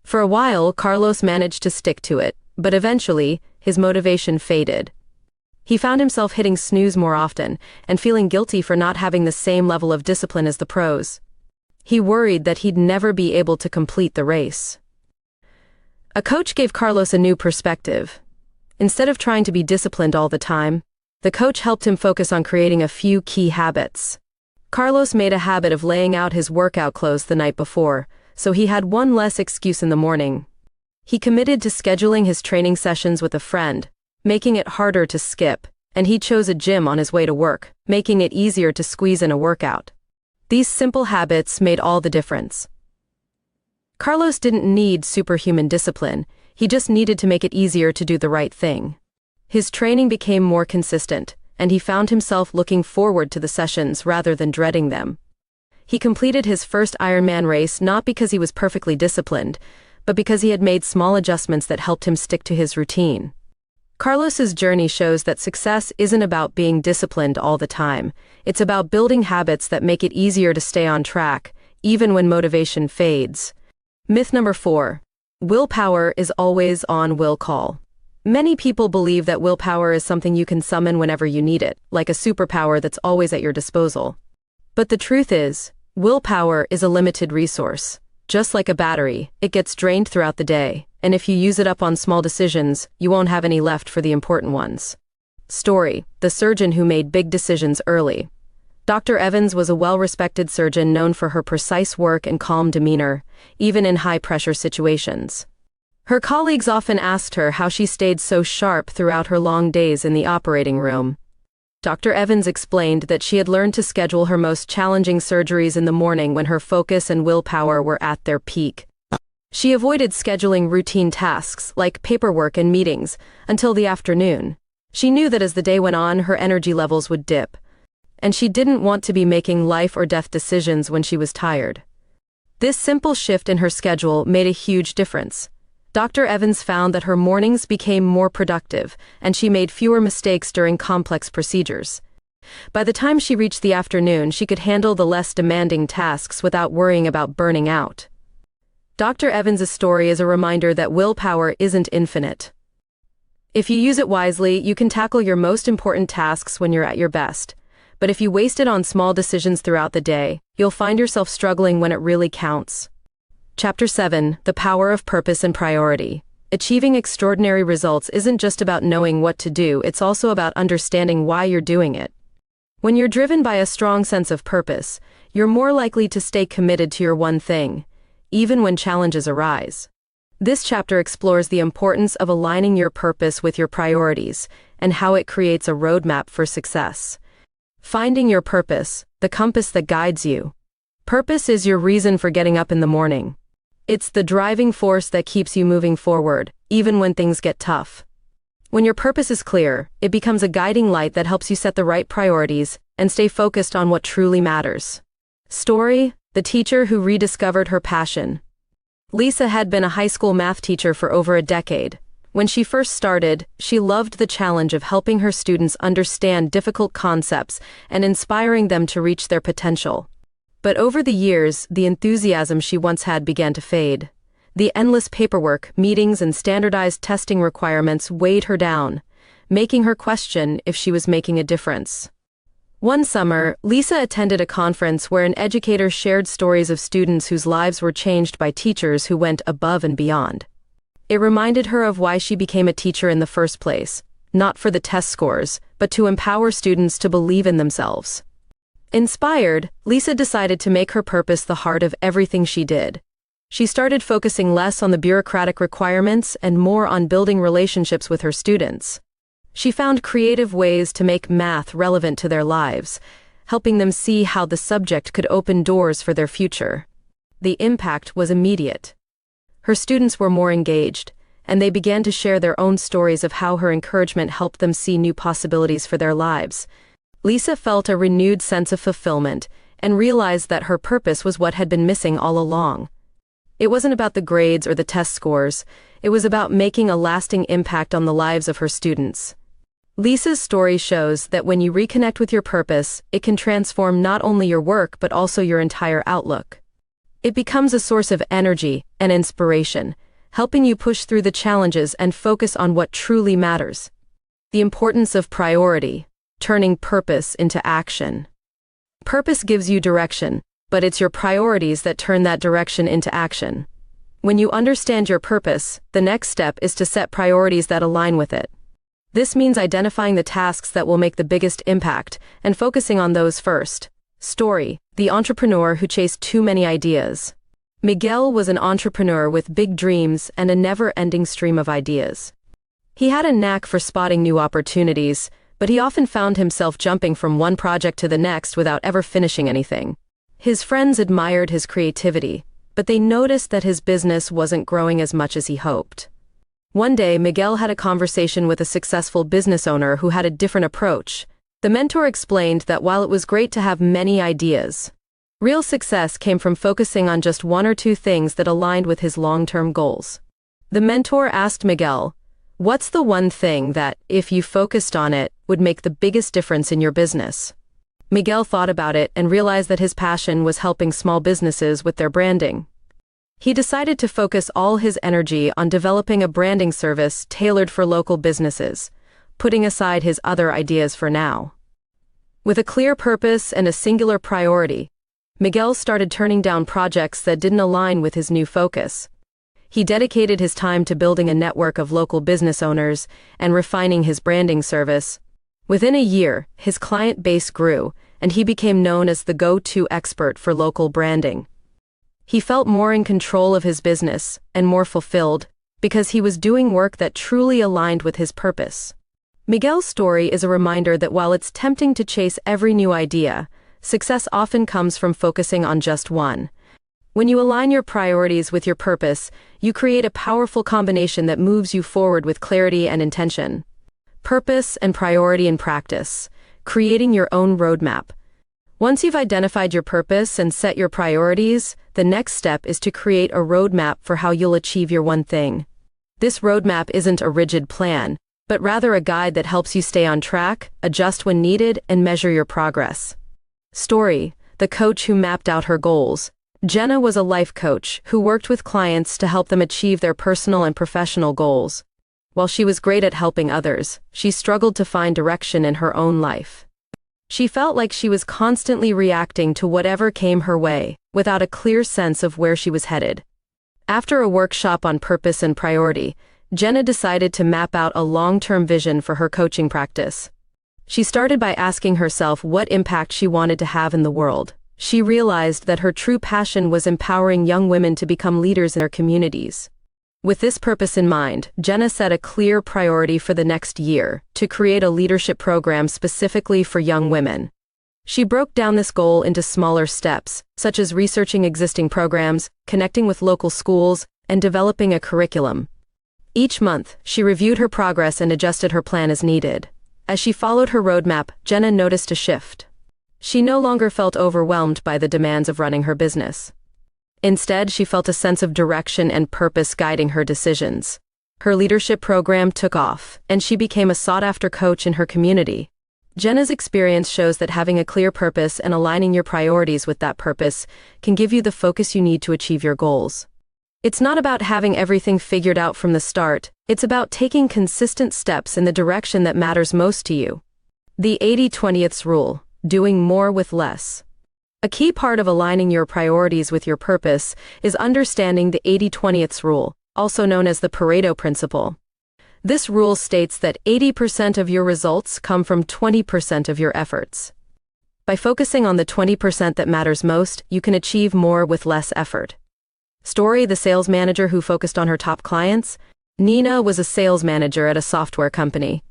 For a while, Carlos managed to stick to it, but eventually, his motivation faded. He found himself hitting snooze more often and feeling guilty for not having the same level of discipline as the pros. He worried that he'd never be able to complete the race. A coach gave Carlos a new perspective. Instead of trying to be disciplined all the time, the coach helped him focus on creating a few key habits. Carlos made a habit of laying out his workout clothes the night before, so he had one less excuse in the morning. He committed to scheduling his training sessions with a friend, making it harder to skip, and he chose a gym on his way to work, making it easier to squeeze in a workout. These simple habits made all the difference. Carlos didn't need superhuman discipline, he just needed to make it easier to do the right thing. His training became more consistent, and he found himself looking forward to the sessions rather than dreading them. He completed his first Ironman race not because he was perfectly disciplined, but because he had made small adjustments that helped him stick to his routine. Carlos's journey shows that success isn't about being disciplined all the time. It's about building habits that make it easier to stay on track, even when motivation fades. Myth number 4. Willpower is always on will call. Many people believe that willpower is something you can summon whenever you need it, like a superpower that's always at your disposal. But the truth is, willpower is a limited resource. Just like a battery, it gets drained throughout the day, and if you use it up on small decisions, you won't have any left for the important ones. Story: the surgeon who made big decisions early. Dr. Evans was a well-respected surgeon known for her precise work and calm demeanor, even in high-pressure situations. Her colleagues often asked her how she stayed so sharp throughout her long days in the operating room. Dr. Evans explained that she had learned to schedule her most challenging surgeries in the morning when her focus and willpower were at their peak. She avoided scheduling routine tasks like paperwork and meetings until the afternoon. She knew that as the day went on, her energy levels would dip, and she didn't want to be making life or death decisions when she was tired. This simple shift in her schedule made a huge difference. Dr. Evans found that her mornings became more productive, and she made fewer mistakes during complex procedures. By the time she reached the afternoon, she could handle the less demanding tasks without worrying about burning out. Dr. Evans' story is a reminder that willpower isn't infinite. If you use it wisely, you can tackle your most important tasks when you're at your best. But if you waste it on small decisions throughout the day, you'll find yourself struggling when it really counts. Chapter 7: The Power of Purpose and Priority. Achieving extraordinary results isn't just about knowing what to do, it's also about understanding why you're doing it. When you're driven by a strong sense of purpose, you're more likely to stay committed to your one thing, even when challenges arise. This chapter explores the importance of aligning your purpose with your priorities and how it creates a roadmap for success. Finding your purpose, the compass that guides you. Purpose is your reason for getting up in the morning. It's the driving force that keeps you moving forward, even when things get tough. When your purpose is clear, it becomes a guiding light that helps you set the right priorities and stay focused on what truly matters. Story: the teacher who rediscovered her passion. Lisa had been a high school math teacher for over a decade. When she first started, she loved the challenge of helping her students understand difficult concepts and inspiring them to reach their potential. But over the years, the enthusiasm she once had began to fade. The endless paperwork, meetings, and standardized testing requirements weighed her down, making her question if she was making a difference. One summer, Lisa attended a conference where an educator shared stories of students whose lives were changed by teachers who went above and beyond. It reminded her of why she became a teacher in the first place, not for the test scores, but to empower students to believe in themselves. Inspired, Lisa decided to make her purpose the heart of everything she did. She started focusing less on the bureaucratic requirements and more on building relationships with her students. She found creative ways to make math relevant to their lives, helping them see how the subject could open doors for their future. The impact was immediate. Her students were more engaged, and they began to share their own stories of how her encouragement helped them see new possibilities for their lives. Lisa felt a renewed sense of fulfillment and realized that her purpose was what had been missing all along. It wasn't about the grades or the test scores, it was about making a lasting impact on the lives of her students. Lisa's story shows that when you reconnect with your purpose, it can transform not only your work but also your entire outlook. It becomes a source of energy and inspiration, helping you push through the challenges and focus on what truly matters. The importance of priority, turning purpose into action. Purpose gives you direction, but it's your priorities that turn that direction into action. When you understand your purpose, the next step is to set priorities that align with it. This means identifying the tasks that will make the biggest impact and focusing on those first. Story: the entrepreneur who chased too many ideas. Miguel was an entrepreneur with big dreams and a never-ending stream of ideas. He had a knack for spotting new opportunities, but he often found himself jumping from one project to the next without ever finishing anything. His friends admired his creativity, but they noticed that his business wasn't growing as much as he hoped. One day, Miguel had a conversation with a successful business owner who had a different approach. The mentor explained that while it was great to have many ideas, real success came from focusing on just one or two things that aligned with his long-term goals. The mentor asked Miguel, "What's the one thing that, if you focused on it, would make the biggest difference in your business?" Miguel thought about it and realized that his passion was helping small businesses with their branding. He decided to focus all his energy on developing a branding service tailored for local businesses, putting aside his other ideas for now. With a clear purpose and a singular priority, Miguel started turning down projects that didn't align with his new focus. He dedicated his time to building a network of local business owners and refining his branding service. Within a year, his client base grew, and he became known as the go-to expert for local branding. He felt more in control of his business and more fulfilled because he was doing work that truly aligned with his purpose. Miguel's story is a reminder that while it's tempting to chase every new idea, success often comes from focusing on just one. When you align your priorities with your purpose, you create a powerful combination that moves you forward with clarity and intention. Purpose and priority in practice, creating your own roadmap. Once you've identified your purpose and set your priorities, the next step is to create a roadmap for how you'll achieve your one thing. This roadmap isn't a rigid plan, but rather a guide that helps you stay on track, adjust when needed, and measure your progress. Story: the coach who mapped out her goals. Jenna was a life coach who worked with clients to help them achieve their personal and professional goals. While she was great at helping others, she struggled to find direction in her own life. She felt like she was constantly reacting to whatever came her way, without a clear sense of where she was headed. After a workshop on purpose and priority, Jenna decided to map out a long-term vision for her coaching practice. She started by asking herself what impact she wanted to have in the world. She realized that her true passion was empowering young women to become leaders in their communities. With this purpose in mind, Jenna set a clear priority for the next year: to create a leadership program specifically for young women. She broke down this goal into smaller steps, such as researching existing programs, connecting with local schools, and developing a curriculum. Each month, she reviewed her progress and adjusted her plan as needed. As she followed her roadmap, Jenna noticed a shift. She no longer felt overwhelmed by the demands of running her business. Instead, she felt a sense of direction and purpose guiding her decisions. Her leadership program took off, and she became a sought-after coach in her community. Jenna's experience shows that having a clear purpose and aligning your priorities with that purpose can give you the focus you need to achieve your goals. It's not about having everything figured out from the start, it's about taking consistent steps in the direction that matters most to you. The 80-20th rule: doing more with less. A key part of aligning your priorities with your purpose is understanding the 80-20th rule, also known as the Pareto principle. This rule states that 80% of your results come from 20% of your efforts. By focusing on the 20% that matters most, you can achieve more with less effort. Story: the sales manager who focused on her top clients. Nina was a sales manager at a software company.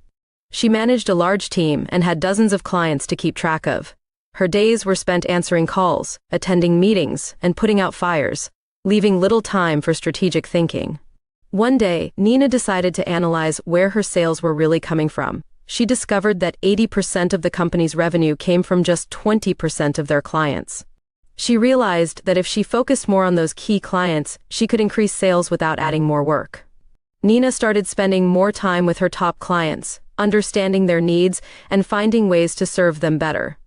She managed a large team and had dozens of clients to keep track of. Her days were spent answering calls, attending meetings, and putting out fires, leaving little time for strategic thinking. One day, Nina decided to analyze where her sales were really coming from. She discovered that 80% of the company's revenue came from just 20% of their clients. She realized that if she focused more on those key clients, she could increase sales without adding more work. Nina started spending more time with her top clients, understanding their needs and finding ways to serve them better.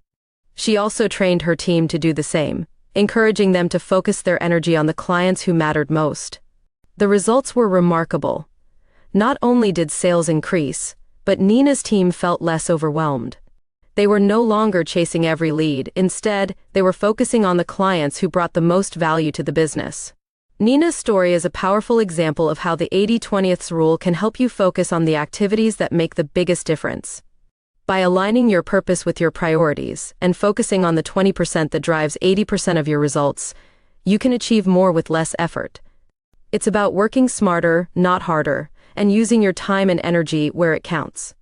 She also trained her team to do the same, encouraging them to focus their energy on the clients who mattered most. The results were remarkable. Not only did sales increase, but Nina's team felt less overwhelmed. They were no longer chasing every lead. Instead, they were focusing on the clients who brought the most value to the business. Nina's story is a powerful example of how the 80-20 rule can help you focus on the activities that make the biggest difference. By aligning your purpose with your priorities and focusing on the 20% that drives 80% of your results, you can achieve more with less effort. It's about working smarter, not harder, and using your time and energy where it counts.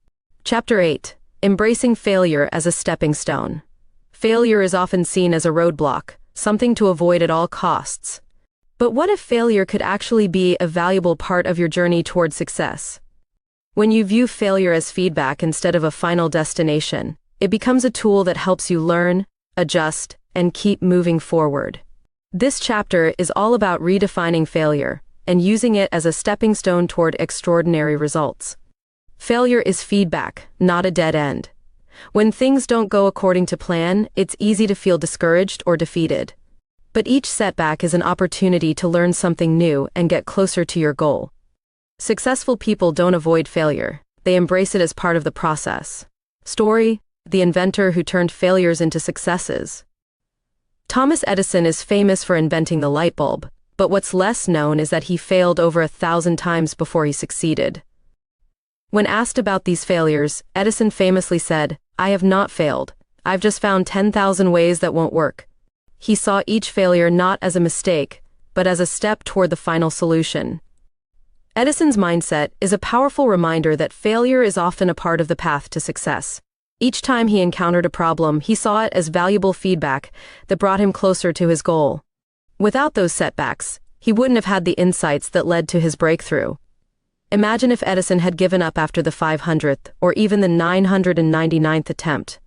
Chapter 8. Embracing failure as a stepping stone. Failure is often seen as a roadblock, something to avoid at all costs. But what if failure could actually be a valuable part of your journey toward success? When you view failure as feedback instead of a final destination, it becomes a tool that helps you learn, adjust, and keep moving forward. This chapter is all about redefining failure and using it as a stepping stone toward extraordinary results. Failure is feedback, not a dead end. When things don't go according to plan, it's easy to feel discouraged or defeated. But each setback is an opportunity to learn something new and get closer to your goal. Successful people don't avoid failure, they embrace it as part of the process. Story: the inventor who turned failures into successes. Thomas Edison is famous for inventing the light bulb, but what's less known is that he failed over 1,000 times before he succeeded. When asked about these failures, Edison famously said, "I have not failed. I've just found 10,000 ways that won't work." He saw each failure not as a mistake, but as a step toward the final solution. Edison's mindset is a powerful reminder that failure is often a part of the path to success. Each time he encountered a problem, he saw it as valuable feedback that brought him closer to his goal. Without those setbacks, he wouldn't have had the insights that led to his breakthrough. Imagine if Edison had given up after the 500th or even the 999th attempt.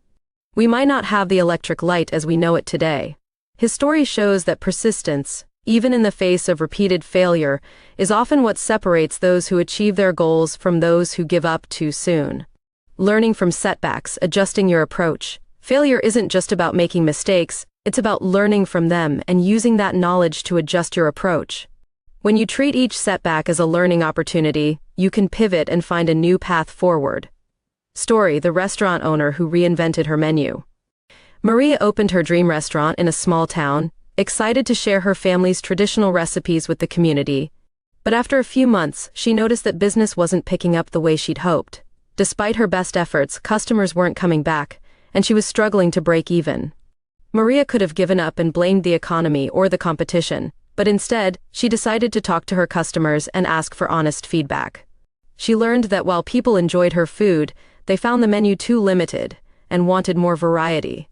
We might not have the electric light as we know it today. His story shows that persistence, even in the face of repeated failure, is often what separates those who achieve their goals from those who give up too soon. Learning from setbacks, adjusting your approach. Failure isn't just about making mistakes, it's about learning from them and using that knowledge to adjust your approach. When you treat each setback as a learning opportunity, you can pivot and find a new path forward. Story: the restaurant owner who reinvented her menu. Maria opened her dream restaurant in a small town, excited to share her family's traditional recipes with the community. But after a few months, she noticed that business wasn't picking up the way she'd hoped. Despite her best efforts, customers weren't coming back, and she was struggling to break even. Maria could have given up and blamed the economy or the competition, but instead, she decided to talk to her customers and ask for honest feedback. She learned that while people enjoyed her food, they found the menu too limited and wanted more variety.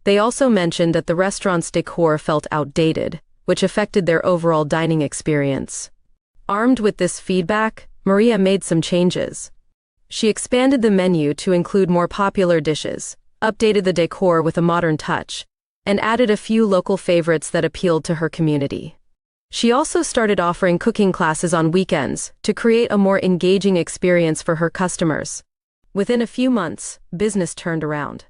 They also mentioned that the restaurant's decor felt outdated, which affected their overall dining experience. Armed with this feedback, Maria made some changes. She expanded the menu to include more popular dishes, updated the decor with a modern touch, and added a few local favorites that appealed to her community. She also started offering cooking classes on weekends to create a more engaging experience for her customers. Within a few months, business turned around.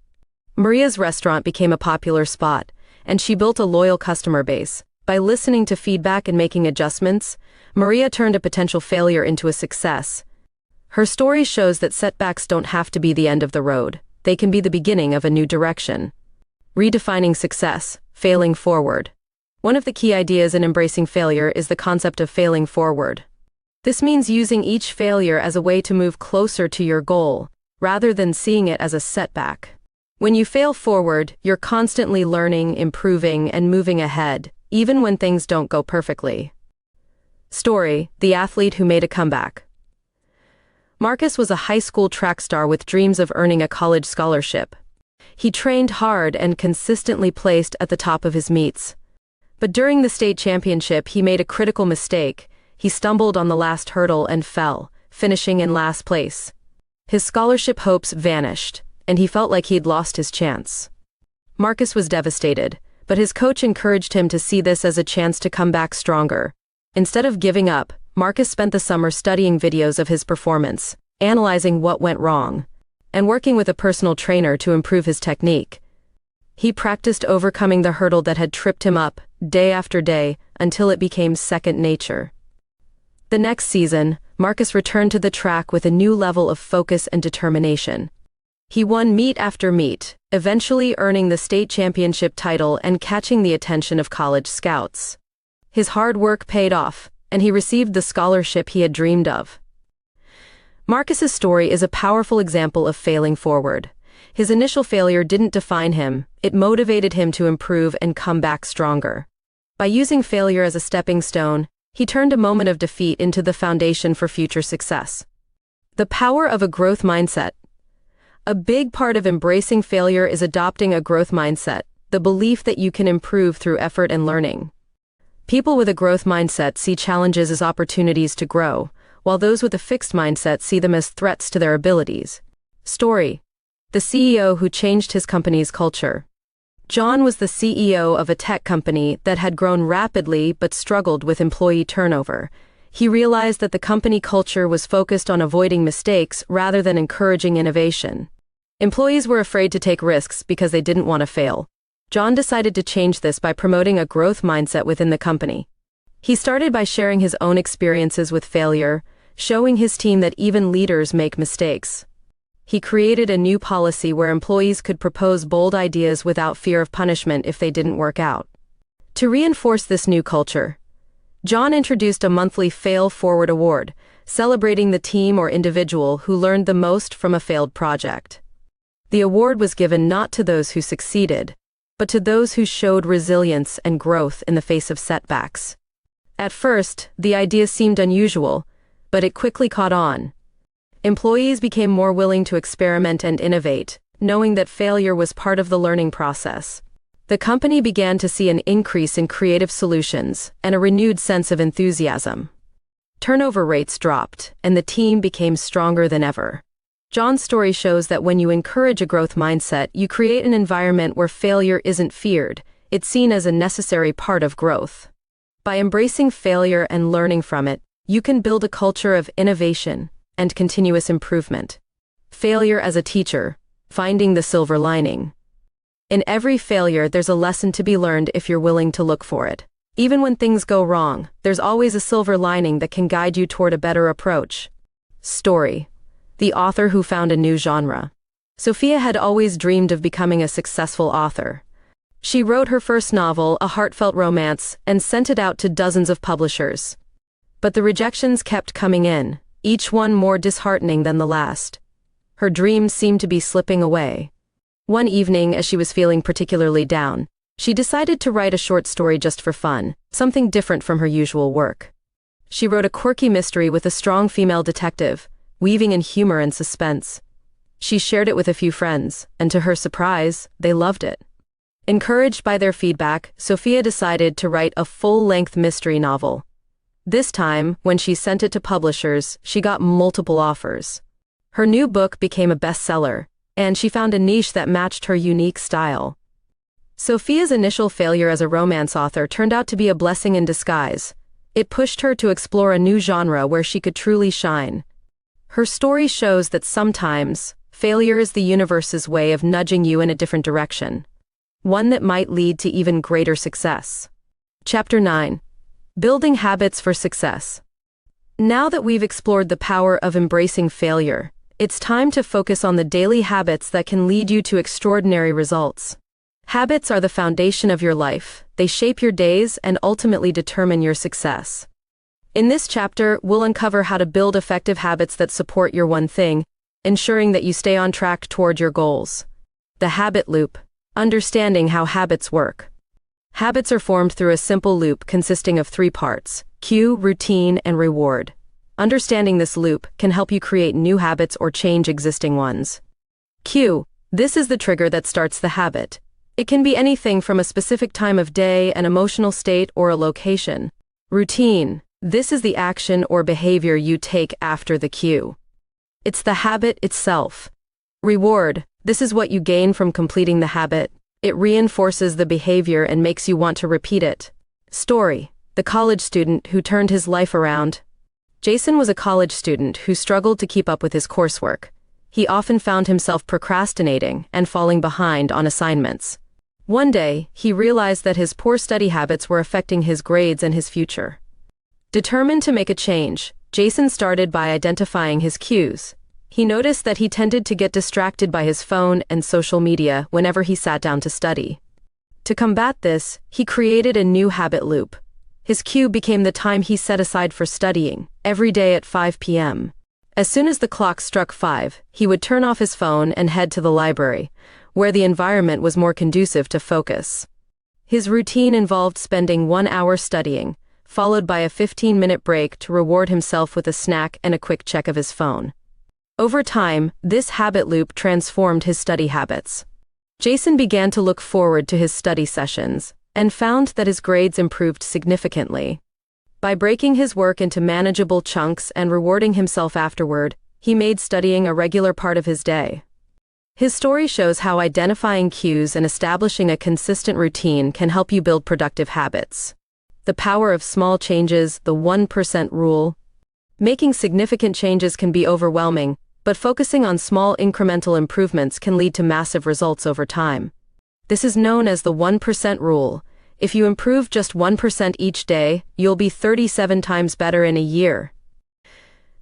Maria's restaurant became a popular spot, and she built a loyal customer base. By listening to feedback and making adjustments, Maria turned a potential failure into a success. Her story shows that setbacks don't have to be the end of the road. They can be the beginning of a new direction. Redefining success, failing forward. One of the key ideas in embracing failure is the concept of failing forward. This means using each failure as a way to move closer to your goal, rather than seeing it as a setback. When you fail forward, you're constantly learning, improving, and moving ahead, even when things don't go perfectly. Story: the athlete who made a comeback. Marcus was a high school track star with dreams of earning a college scholarship. He trained hard and consistently placed at the top of his meets. But during the state championship, he made a critical mistake. He stumbled on the last hurdle and fell, finishing in last place. His scholarship hopes vanished, and he felt like he'd lost his chance. Marcus was devastated, but his coach encouraged him to see this as a chance to come back stronger. Instead of giving up, Marcus spent the summer studying videos of his performance, analyzing what went wrong, and working with a personal trainer to improve his technique. He practiced overcoming the hurdle that had tripped him up, day after day, until it became second nature. The next season, Marcus returned to the track with a new level of focus and determination. He won meet after meet, eventually earning the state championship title and catching the attention of college scouts. His hard work paid off, and he received the scholarship he had dreamed of. Marcus's story is a powerful example of failing forward. His initial failure didn't define him, it motivated him to improve and come back stronger. By using failure as a stepping stone, he turned a moment of defeat into the foundation for future success. The power of a growth mindset. A big part of embracing failure is adopting a growth mindset, the belief that you can improve through effort and learning. People with a growth mindset see challenges as opportunities to grow, while those with a fixed mindset see them as threats to their abilities. Story: the CEO who changed his company's culture. John was the CEO of a tech company that had grown rapidly but struggled with employee turnover. He realized that the company culture was focused on avoiding mistakes rather than encouraging innovation. Employees were afraid to take risks because they didn't want to fail. John decided to change this by promoting a growth mindset within the company. He started by sharing his own experiences with failure, showing his team that even leaders make mistakes. He created a new policy where employees could propose bold ideas without fear of punishment if they didn't work out. To reinforce this new culture, John introduced a monthly Fail Forward Award, celebrating the team or individual who learned the most from a failed project. The award was given not to those who succeeded, but to those who showed resilience and growth in the face of setbacks. At first, the idea seemed unusual, but it quickly caught on. Employees became more willing to experiment and innovate, knowing that failure was part of the learning process. The company began to see an increase in creative solutions and a renewed sense of enthusiasm. Turnover rates dropped, and the team became stronger than ever. John's story shows that when you encourage a growth mindset, you create an environment where failure isn't feared, it's seen as a necessary part of growth. By embracing failure and learning from it, you can build a culture of innovation and continuous improvement. Failure as a teacher, finding the silver lining. In every failure, there's a lesson to be learned if you're willing to look for it. Even when things go wrong, there's always a silver lining that can guide you toward a better approach. Story: the author who found a new genre. Sophia had always dreamed of becoming a successful author. She wrote her first novel, a heartfelt romance, and sent it out to dozens of publishers. But the rejections kept coming in, each one more disheartening than the last. Her dreams seemed to be slipping away. One evening, as she was feeling particularly down, she decided to write a short story just for fun, something different from her usual work. She wrote a quirky mystery with a strong female detective, weaving in humor and suspense. She shared it with a few friends, and to her surprise, they loved it. Encouraged by their feedback, Sophia decided to write a full-length mystery novel. This time, when she sent it to publishers, she got multiple offers. Her new book became a bestseller, and she found a niche that matched her unique style. Sophia's initial failure as a romance author turned out to be a blessing in disguise. It pushed her to explore a new genre where she could truly shine. Her story shows that sometimes, failure is the universe's way of nudging you in a different direction, one that might lead to even greater success. Chapter 9. Building Habits for Success. Now that we've explored the power of embracing failure, it's time to focus on the daily habits that can lead you to extraordinary results. Habits are the foundation of your life. They shape your days and ultimately determine your success. In this chapter, we'll uncover how to build effective habits that support your one thing, ensuring that you stay on track toward your goals. The habit loop. Understanding how habits work. Habits are formed through a simple loop consisting of 3 parts: cue, routine, and reward. Understanding this loop can help you create new habits or change existing ones. Cue. This is the trigger that starts the habit. It can be anything from a specific time of day, an emotional state, or a location. Routine. This is the action or behavior you take after the cue. It's the habit itself. Reward. This is what you gain from completing the habit. It reinforces the behavior and makes you want to repeat it. Story. The college student who turned his life around. Jason was a college student who struggled to keep up with his coursework. He often found himself procrastinating and falling behind on assignments. One day, he realized that his poor study habits were affecting his grades and his future. Determined to make a change, Jason started by identifying his cues. He noticed that he tended to get distracted by his phone and social media whenever he sat down to study. To combat this, he created a new habit loop. His cue became the time he set aside for studying, every day at 5 p.m. As soon as the clock struck 5, he would turn off his phone and head to the library, where the environment was more conducive to focus. His routine involved spending 1 hour studying, followed by a 15-minute break to reward himself with a snack and a quick check of his phone. Over time, this habit loop transformed his study habits. Jason began to look forward to his study sessions and found that his grades improved significantly. By breaking his work into manageable chunks and rewarding himself afterward, he made studying a regular part of his day. His story shows how identifying cues and establishing a consistent routine can help you build productive habits. The power of small changes, the 1% rule. Making significant changes can be overwhelming, but focusing on small incremental improvements can lead to massive results over time. This is known as the 1% rule. If you improve just 1% each day, you'll be 37 times better in a year.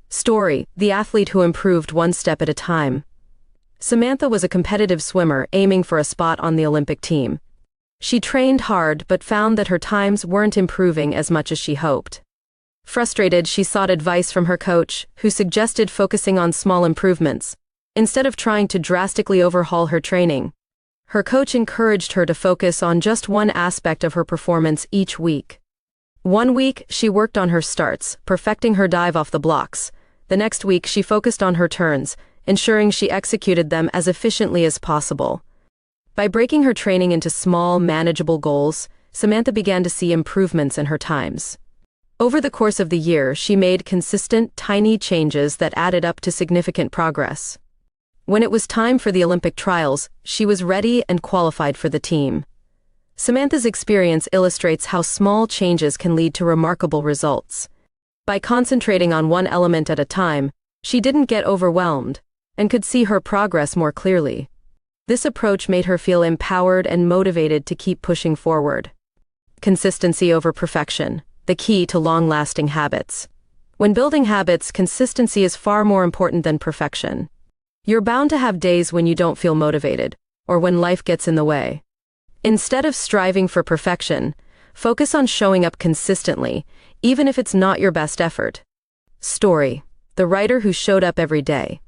Story: the athlete who improved one step at a time. Samantha was a competitive swimmer aiming for a spot on the Olympic team. She trained hard but found that her times weren't improving as much as she hoped. Frustrated, she sought advice from her coach, who suggested focusing on small improvements, instead of trying to drastically overhaul her training. Her coach encouraged her to focus on just one aspect of her performance each week. One week, she worked on her starts, perfecting her dive off the blocks. The next week, she focused on her turns, ensuring she executed them as efficiently as possible. By breaking her training into small, manageable goals, Samantha began to see improvements in her times. Over the course of the year, she made consistent, tiny changes that added up to significant progress. When it was time for the Olympic trials, she was ready and qualified for the team. Samantha's experience illustrates how small changes can lead to remarkable results. By concentrating on one element at a time, she didn't get overwhelmed and could see her progress more clearly. This approach made her feel empowered and motivated to keep pushing forward. Consistency over perfection. The key to long-lasting habits. When building habits, consistency is far more important than perfection. You're bound to have days when you don't feel motivated, or when life gets in the way. Instead of striving for perfection, focus on showing up consistently, even if it's not your best effort. Story: the writer who showed up every day.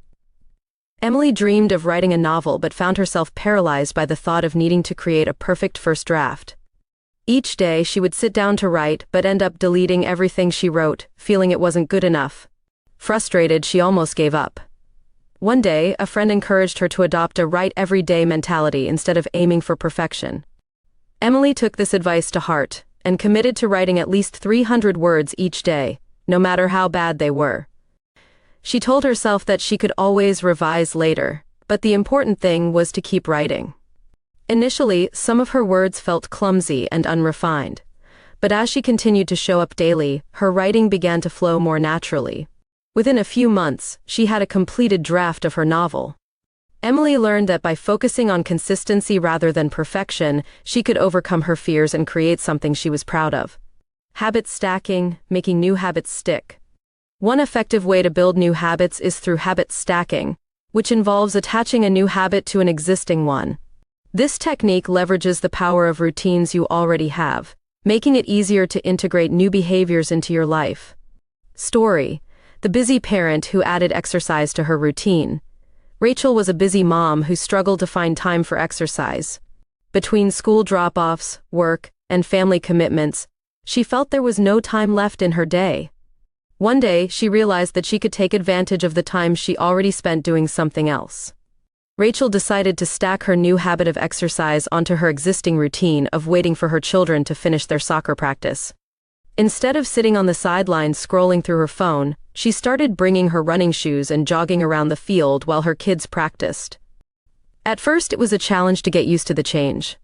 Emily dreamed of writing a novel but found herself paralyzed by the thought of needing to create a perfect first draft. Each day she would sit down to write but end up deleting everything she wrote, feeling it wasn't good enough. Frustrated, she almost gave up. One day, a friend encouraged her to adopt a write every day mentality instead of aiming for perfection. Emily took this advice to heart and committed to writing at least 300 words each day, no matter how bad they were. She told herself that she could always revise later, but the important thing was to keep writing. Initially, some of her words felt clumsy and unrefined, but as she continued to show up daily, her writing began to flow more naturally. Within a few months, she had a completed draft of her novel. Emily learned that by focusing on consistency rather than perfection, she could overcome her fears and create something she was proud of. Habit stacking, making new habits stick. One effective way to build new habits is through habit stacking, which involves attaching a new habit to an existing one. This technique leverages the power of routines you already have, making it easier to integrate new behaviors into your life. Story: the busy parent who added exercise to her routine. Rachel was a busy mom who struggled to find time for exercise. Between school drop-offs, work, and family commitments, she felt there was no time left in her day. One day, she realized that she could take advantage of the time she already spent doing something else. Rachel decided to stack her new habit of exercise onto her existing routine of waiting for her children to finish their soccer practice. Instead of sitting on the sidelines scrolling through her phone, she started bringing her running shoes and jogging around the field while her kids practiced. At first, it was a challenge to get used to the change.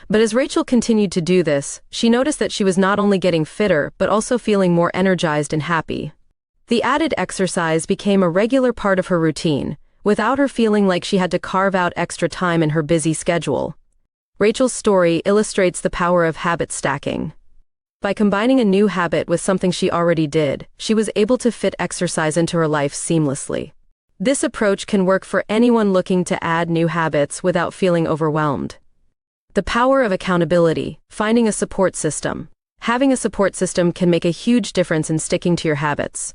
But as Rachel continued to do this, she noticed that she was not only getting fitter but also feeling more energized and happy. The added exercise became a regular part of her routine, without her feeling like she had to carve out extra time in her busy schedule. Rachel's story illustrates the power of habit stacking. By combining a new habit with something she already did, she was able to fit exercise into her life seamlessly. This approach can work for anyone looking to add new habits without feeling overwhelmed. The power of accountability, finding a support system. Having a support system can make a huge difference in sticking to your habits.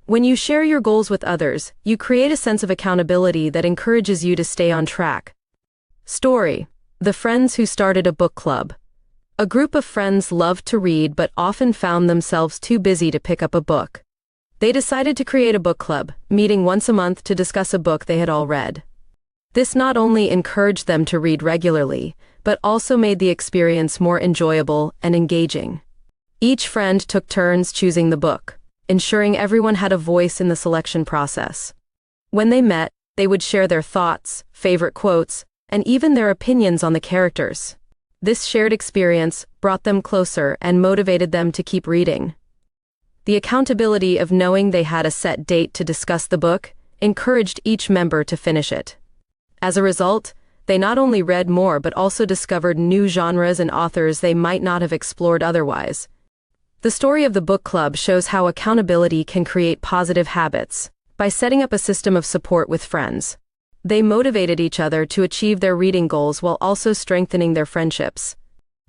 When you share your goals with others, you create a sense of accountability that encourages you to stay on track. Story: The friends who started a book club. A group of friends loved to read but often found themselves too busy to pick up a book. They decided to create a book club, meeting once a month to discuss a book they had all read. This not only encouraged them to read regularly, but also made the experience more enjoyable and engaging. Each friend took turns choosing the book, ensuring everyone had a voice in the selection process. When they met, they would share their thoughts, favorite quotes, and even their opinions on the characters. This shared experience brought them closer and motivated them to keep reading. The accountability of knowing they had a set date to discuss the book encouraged each member to finish it. As a result, they not only read more but also discovered new genres and authors they might not have explored otherwise. The story of the book club shows how accountability can create positive habits. By setting up a system of support with friends, they motivated each other to achieve their reading goals while also strengthening their friendships.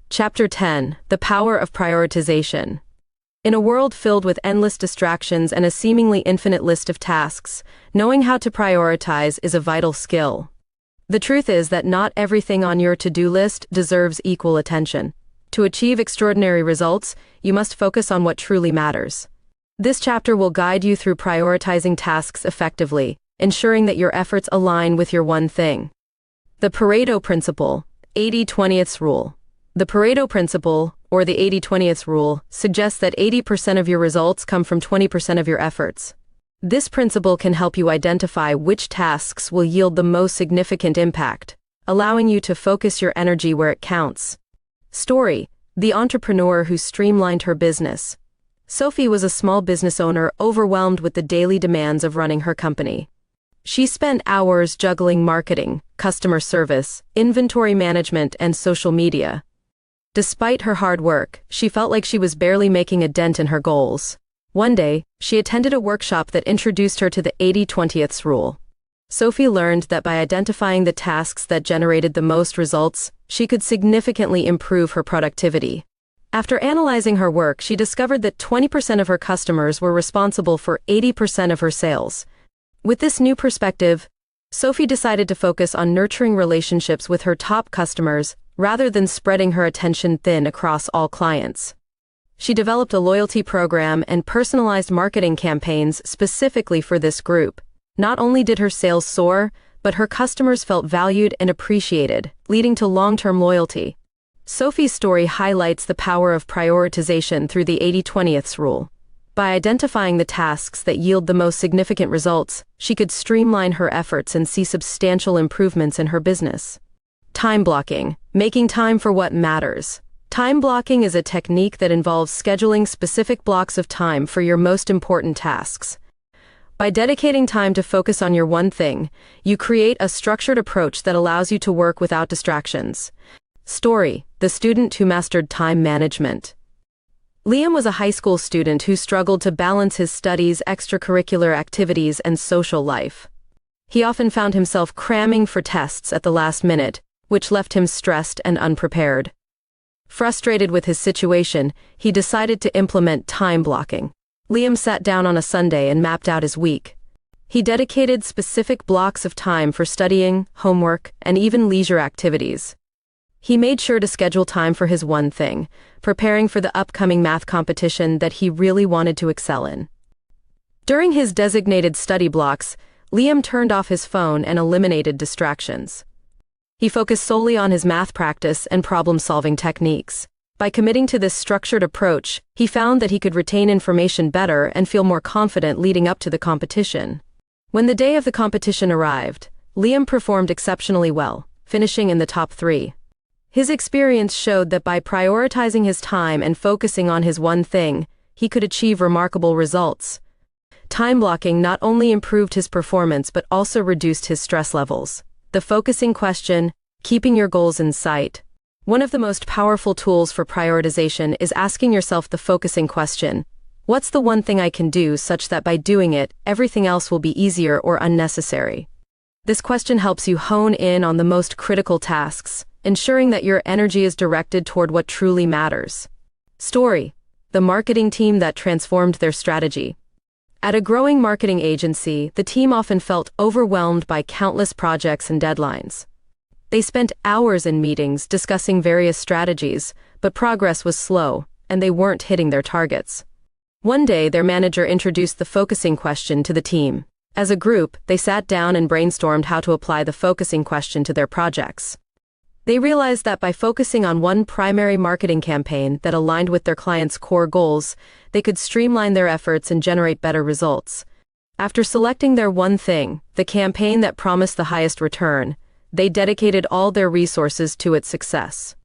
Chapter 10: The Power of Prioritization. In a world filled with endless distractions and a seemingly infinite list of tasks, knowing how to prioritize is a vital skill. The truth is that not everything on your to-do list deserves equal attention. To achieve extraordinary results, you must focus on what truly matters. This chapter will guide you through prioritizing tasks effectively, ensuring that your efforts align with your one thing. The Pareto Principle, 80-20th Rule. The Pareto Principle, or the 80-20th Rule, suggests that 80% of your results come from 20% of your efforts. This principle can help you identify which tasks will yield the most significant impact, allowing you to focus your energy where it counts. Story: The entrepreneur who streamlined her business. Sophie was a small business owner overwhelmed with the daily demands of running her company. She spent hours juggling marketing, customer service, inventory management, and social media. Despite her hard work, she felt like she was barely making a dent in her goals. One day, she attended a workshop that introduced her to the 80-20th Rule. Sophie learned that by identifying the tasks that generated the most results, she could significantly improve her productivity. After analyzing her work, she discovered that 20% of her customers were responsible for 80% of her sales. With this new perspective, Sophie decided to focus on nurturing relationships with her top customers rather than spreading her attention thin across all clients. She developed a loyalty program and personalized marketing campaigns specifically for this group. Not only did her sales soar, but her customers felt valued and appreciated, leading to long-term loyalty. Sophie's story highlights the power of prioritization through the 80-20th Rule. By identifying the tasks that yield the most significant results, she could streamline her efforts and see substantial improvements in her business. Time blocking, making time for what matters. Time blocking is a technique that involves scheduling specific blocks of time for your most important tasks. By dedicating time to focus on your one thing, you create a structured approach that allows you to work without distractions. Story: The Student Who Mastered Time Management. Liam was a high school student who struggled to balance his studies, extracurricular activities, and social life. He often found himself cramming for tests at the last minute, which left him stressed and unprepared. Frustrated with his situation, he decided to implement time blocking. Liam sat down on a Sunday and mapped out his week. He dedicated specific blocks of time for studying, homework, and even leisure activities. He made sure to schedule time for his one thing, preparing for the upcoming math competition that he really wanted to excel in. During his designated study blocks, Liam turned off his phone and eliminated distractions. He focused solely on his math practice and problem-solving techniques. By committing to this structured approach, he found that he could retain information better and feel more confident leading up to the competition. When the day of the competition arrived, Liam performed exceptionally well, finishing in the top 3. His experience showed that by prioritizing his time and focusing on his one thing, he could achieve remarkable results. Time blocking not only improved his performance but also reduced his stress levels. The focusing question, keeping your goals in sight. One of the most powerful tools for prioritization is asking yourself the focusing question: what's the one thing I can do such that by doing it, everything else will be easier or unnecessary? This question helps you hone in on the most critical tasks, ensuring that your energy is directed toward what truly matters. Story: the marketing team that transformed their strategy. At a growing marketing agency, the team often felt overwhelmed by countless projects and deadlines. They spent hours in meetings discussing various strategies, but progress was slow, and they weren't hitting their targets. One day, their manager introduced the focusing question to the team. As a group, they sat down and brainstormed how to apply the focusing question to their projects. They realized that by focusing on one primary marketing campaign that aligned with their clients' core goals, they could streamline their efforts and generate better results. After selecting their one thing, the campaign that promised the highest return, they dedicated all their resources to its success.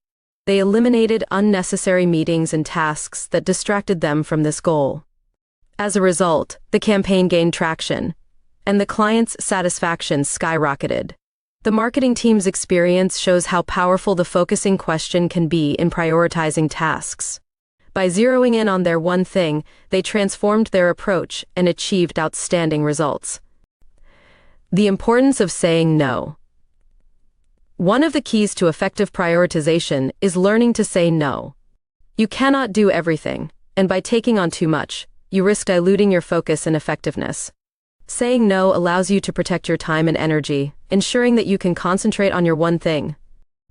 They eliminated unnecessary meetings and tasks that distracted them from this goal. As a result, the campaign gained traction, and the client's satisfaction skyrocketed. The marketing team's experience shows how powerful the focusing question can be in prioritizing tasks. By zeroing in on their one thing, they transformed their approach and achieved outstanding results. The importance of saying no. One of the keys to effective prioritization is learning to say no. You cannot do everything, and by taking on too much, you risk diluting your focus and effectiveness. Saying no allows you to protect your time and energy, ensuring that you can concentrate on your one thing.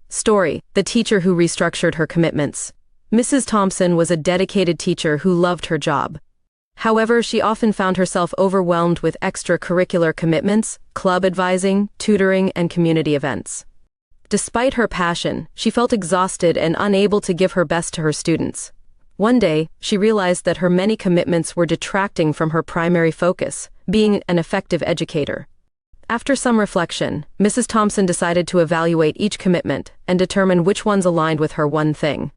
Story: the teacher who restructured her commitments. Mrs. Thompson was a dedicated teacher who loved her job. However, she often found herself overwhelmed with extracurricular commitments, club advising, tutoring, and community events. Despite her passion, she felt exhausted and unable to give her best to her students. One day, she realized that her many commitments were detracting from her primary focus, being an effective educator. After some reflection, Mrs. Thompson decided to evaluate each commitment and determine which ones aligned with her one thing.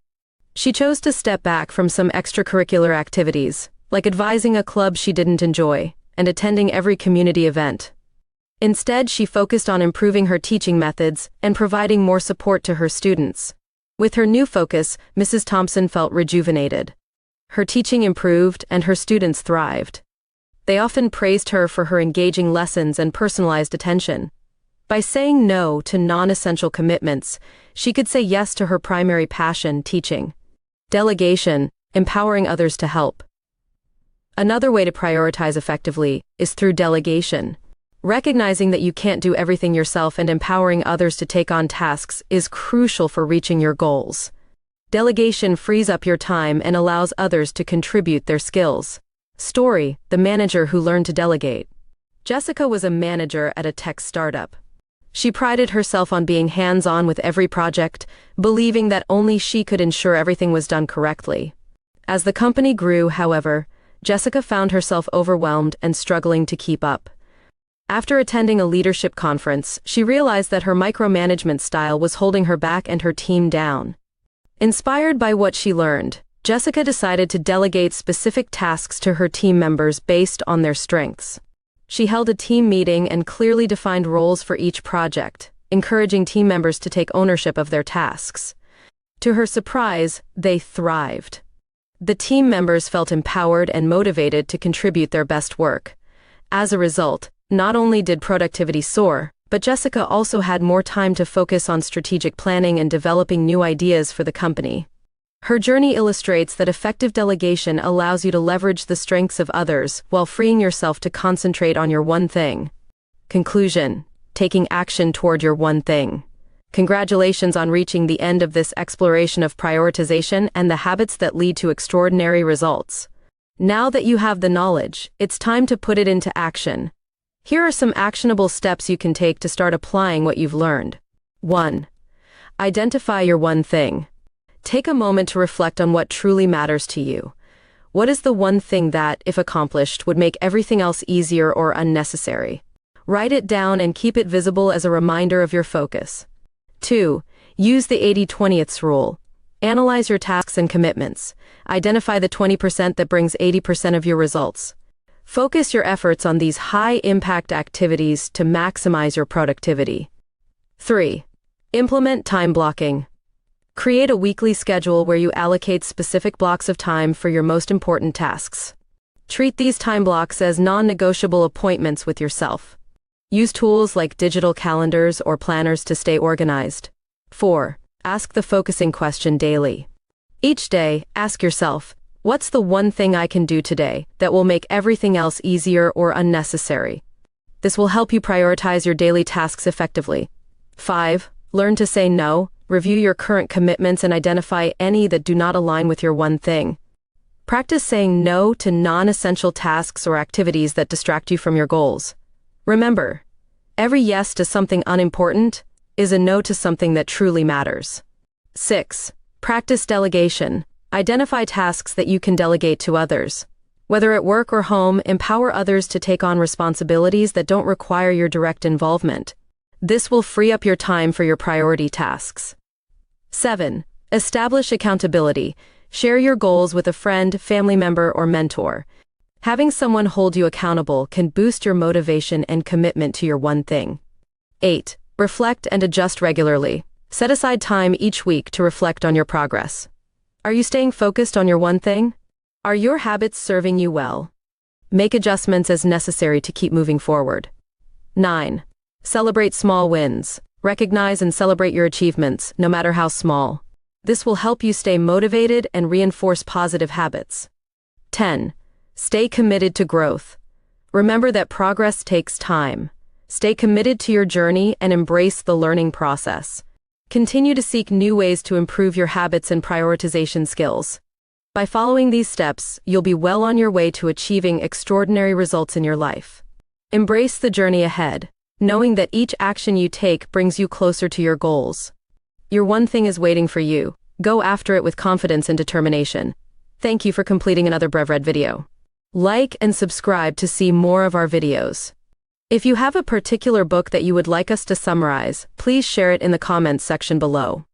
She chose to step back from some extracurricular activities, like advising a club she didn't enjoy, and attending every community event. Instead, she focused on improving her teaching methods and providing more support to her students. With her new focus, Mrs. Thompson felt rejuvenated. Her teaching improved and her students thrived. They often praised her for her engaging lessons and personalized attention. By saying no to non-essential commitments, she could say yes to her primary passion, teaching. Delegation: empowering others to help. Another way to prioritize effectively is through delegation. Recognizing that you can't do everything yourself and empowering others to take on tasks is crucial for reaching your goals. Delegation frees up your time and allows others to contribute their skills. Story: the manager who learned to delegate. Jessica was a manager at a tech startup. She prided herself on being hands-on with every project, believing that only she could ensure everything was done correctly. As the company grew, however, Jessica found herself overwhelmed and struggling to keep up. After attending a leadership conference, she realized that her micromanagement style was holding her back and her team down. Inspired by what she learned, Jessica decided to delegate specific tasks to her team members based on their strengths. She held a team meeting and clearly defined roles for each project, encouraging team members to take ownership of their tasks. To her surprise, they thrived. The team members felt empowered and motivated to contribute their best work. As a result, not only did productivity soar, but Jessica also had more time to focus on strategic planning and developing new ideas for the company. Her journey illustrates that effective delegation allows you to leverage the strengths of others while freeing yourself to concentrate on your one thing. Conclusion: taking action toward your one thing. Congratulations on reaching the end of this exploration of prioritization and the habits that lead to extraordinary results. Now that you have the knowledge, it's time to put it into action. Here are some actionable steps you can take to start applying what you've learned. 1. Identify your one thing. Take a moment to reflect on what truly matters to you. What is the one thing that, if accomplished, would make everything else easier or unnecessary? Write it down and keep it visible as a reminder of your focus. 2. Use the 80/20 rule. Analyze your tasks and commitments. Identify the 20% that brings 80% of your results. Focus your efforts on these high-impact activities to maximize your productivity. 3. Implement time blocking. Create a weekly schedule where you allocate specific blocks of time for your most important tasks. Treat these time blocks as non-negotiable appointments with yourself. Use tools like digital calendars or planners to stay organized. 4. Ask the focusing question daily. Each day, ask yourself, what's the one thing I can do today that will make everything else easier or unnecessary? This will help you prioritize your daily tasks effectively. 5. Learn to say no. Review your current commitments and identify any that do not align with your one thing. Practice saying no to non-essential tasks or activities that distract you from your goals. Remember, every yes to something unimportant is a no to something that truly matters. 6. Practice delegation. Identify tasks that you can delegate to others. Whether at work or home, empower others to take on responsibilities that don't require your direct involvement. This will free up your time for your priority tasks. 7. Establish accountability. Share your goals with a friend, family member, or mentor. Having someone hold you accountable can boost your motivation and commitment to your one thing. 8. Reflect and adjust regularly. Set aside time each week to reflect on your progress. Are you staying focused on your one thing? Are your habits serving you well? Make adjustments as necessary to keep moving forward. 9. Celebrate small wins. Recognize and celebrate your achievements, no matter how small. This will help you stay motivated and reinforce positive habits. 10. Stay committed to growth. Remember that progress takes time. Stay committed to your journey and embrace the learning process. Continue to seek new ways to improve your habits and prioritization skills. By following these steps, you'll be well on your way to achieving extraordinary results in your life. Embrace the journey ahead, knowing that each action you take brings you closer to your goals. Your one thing is waiting for you. Go after it with confidence and determination. Thank you for completing another BrevRead video. Like and subscribe to see more of our videos. If you have a particular book that you would like us to summarize, please share it in the comments section below.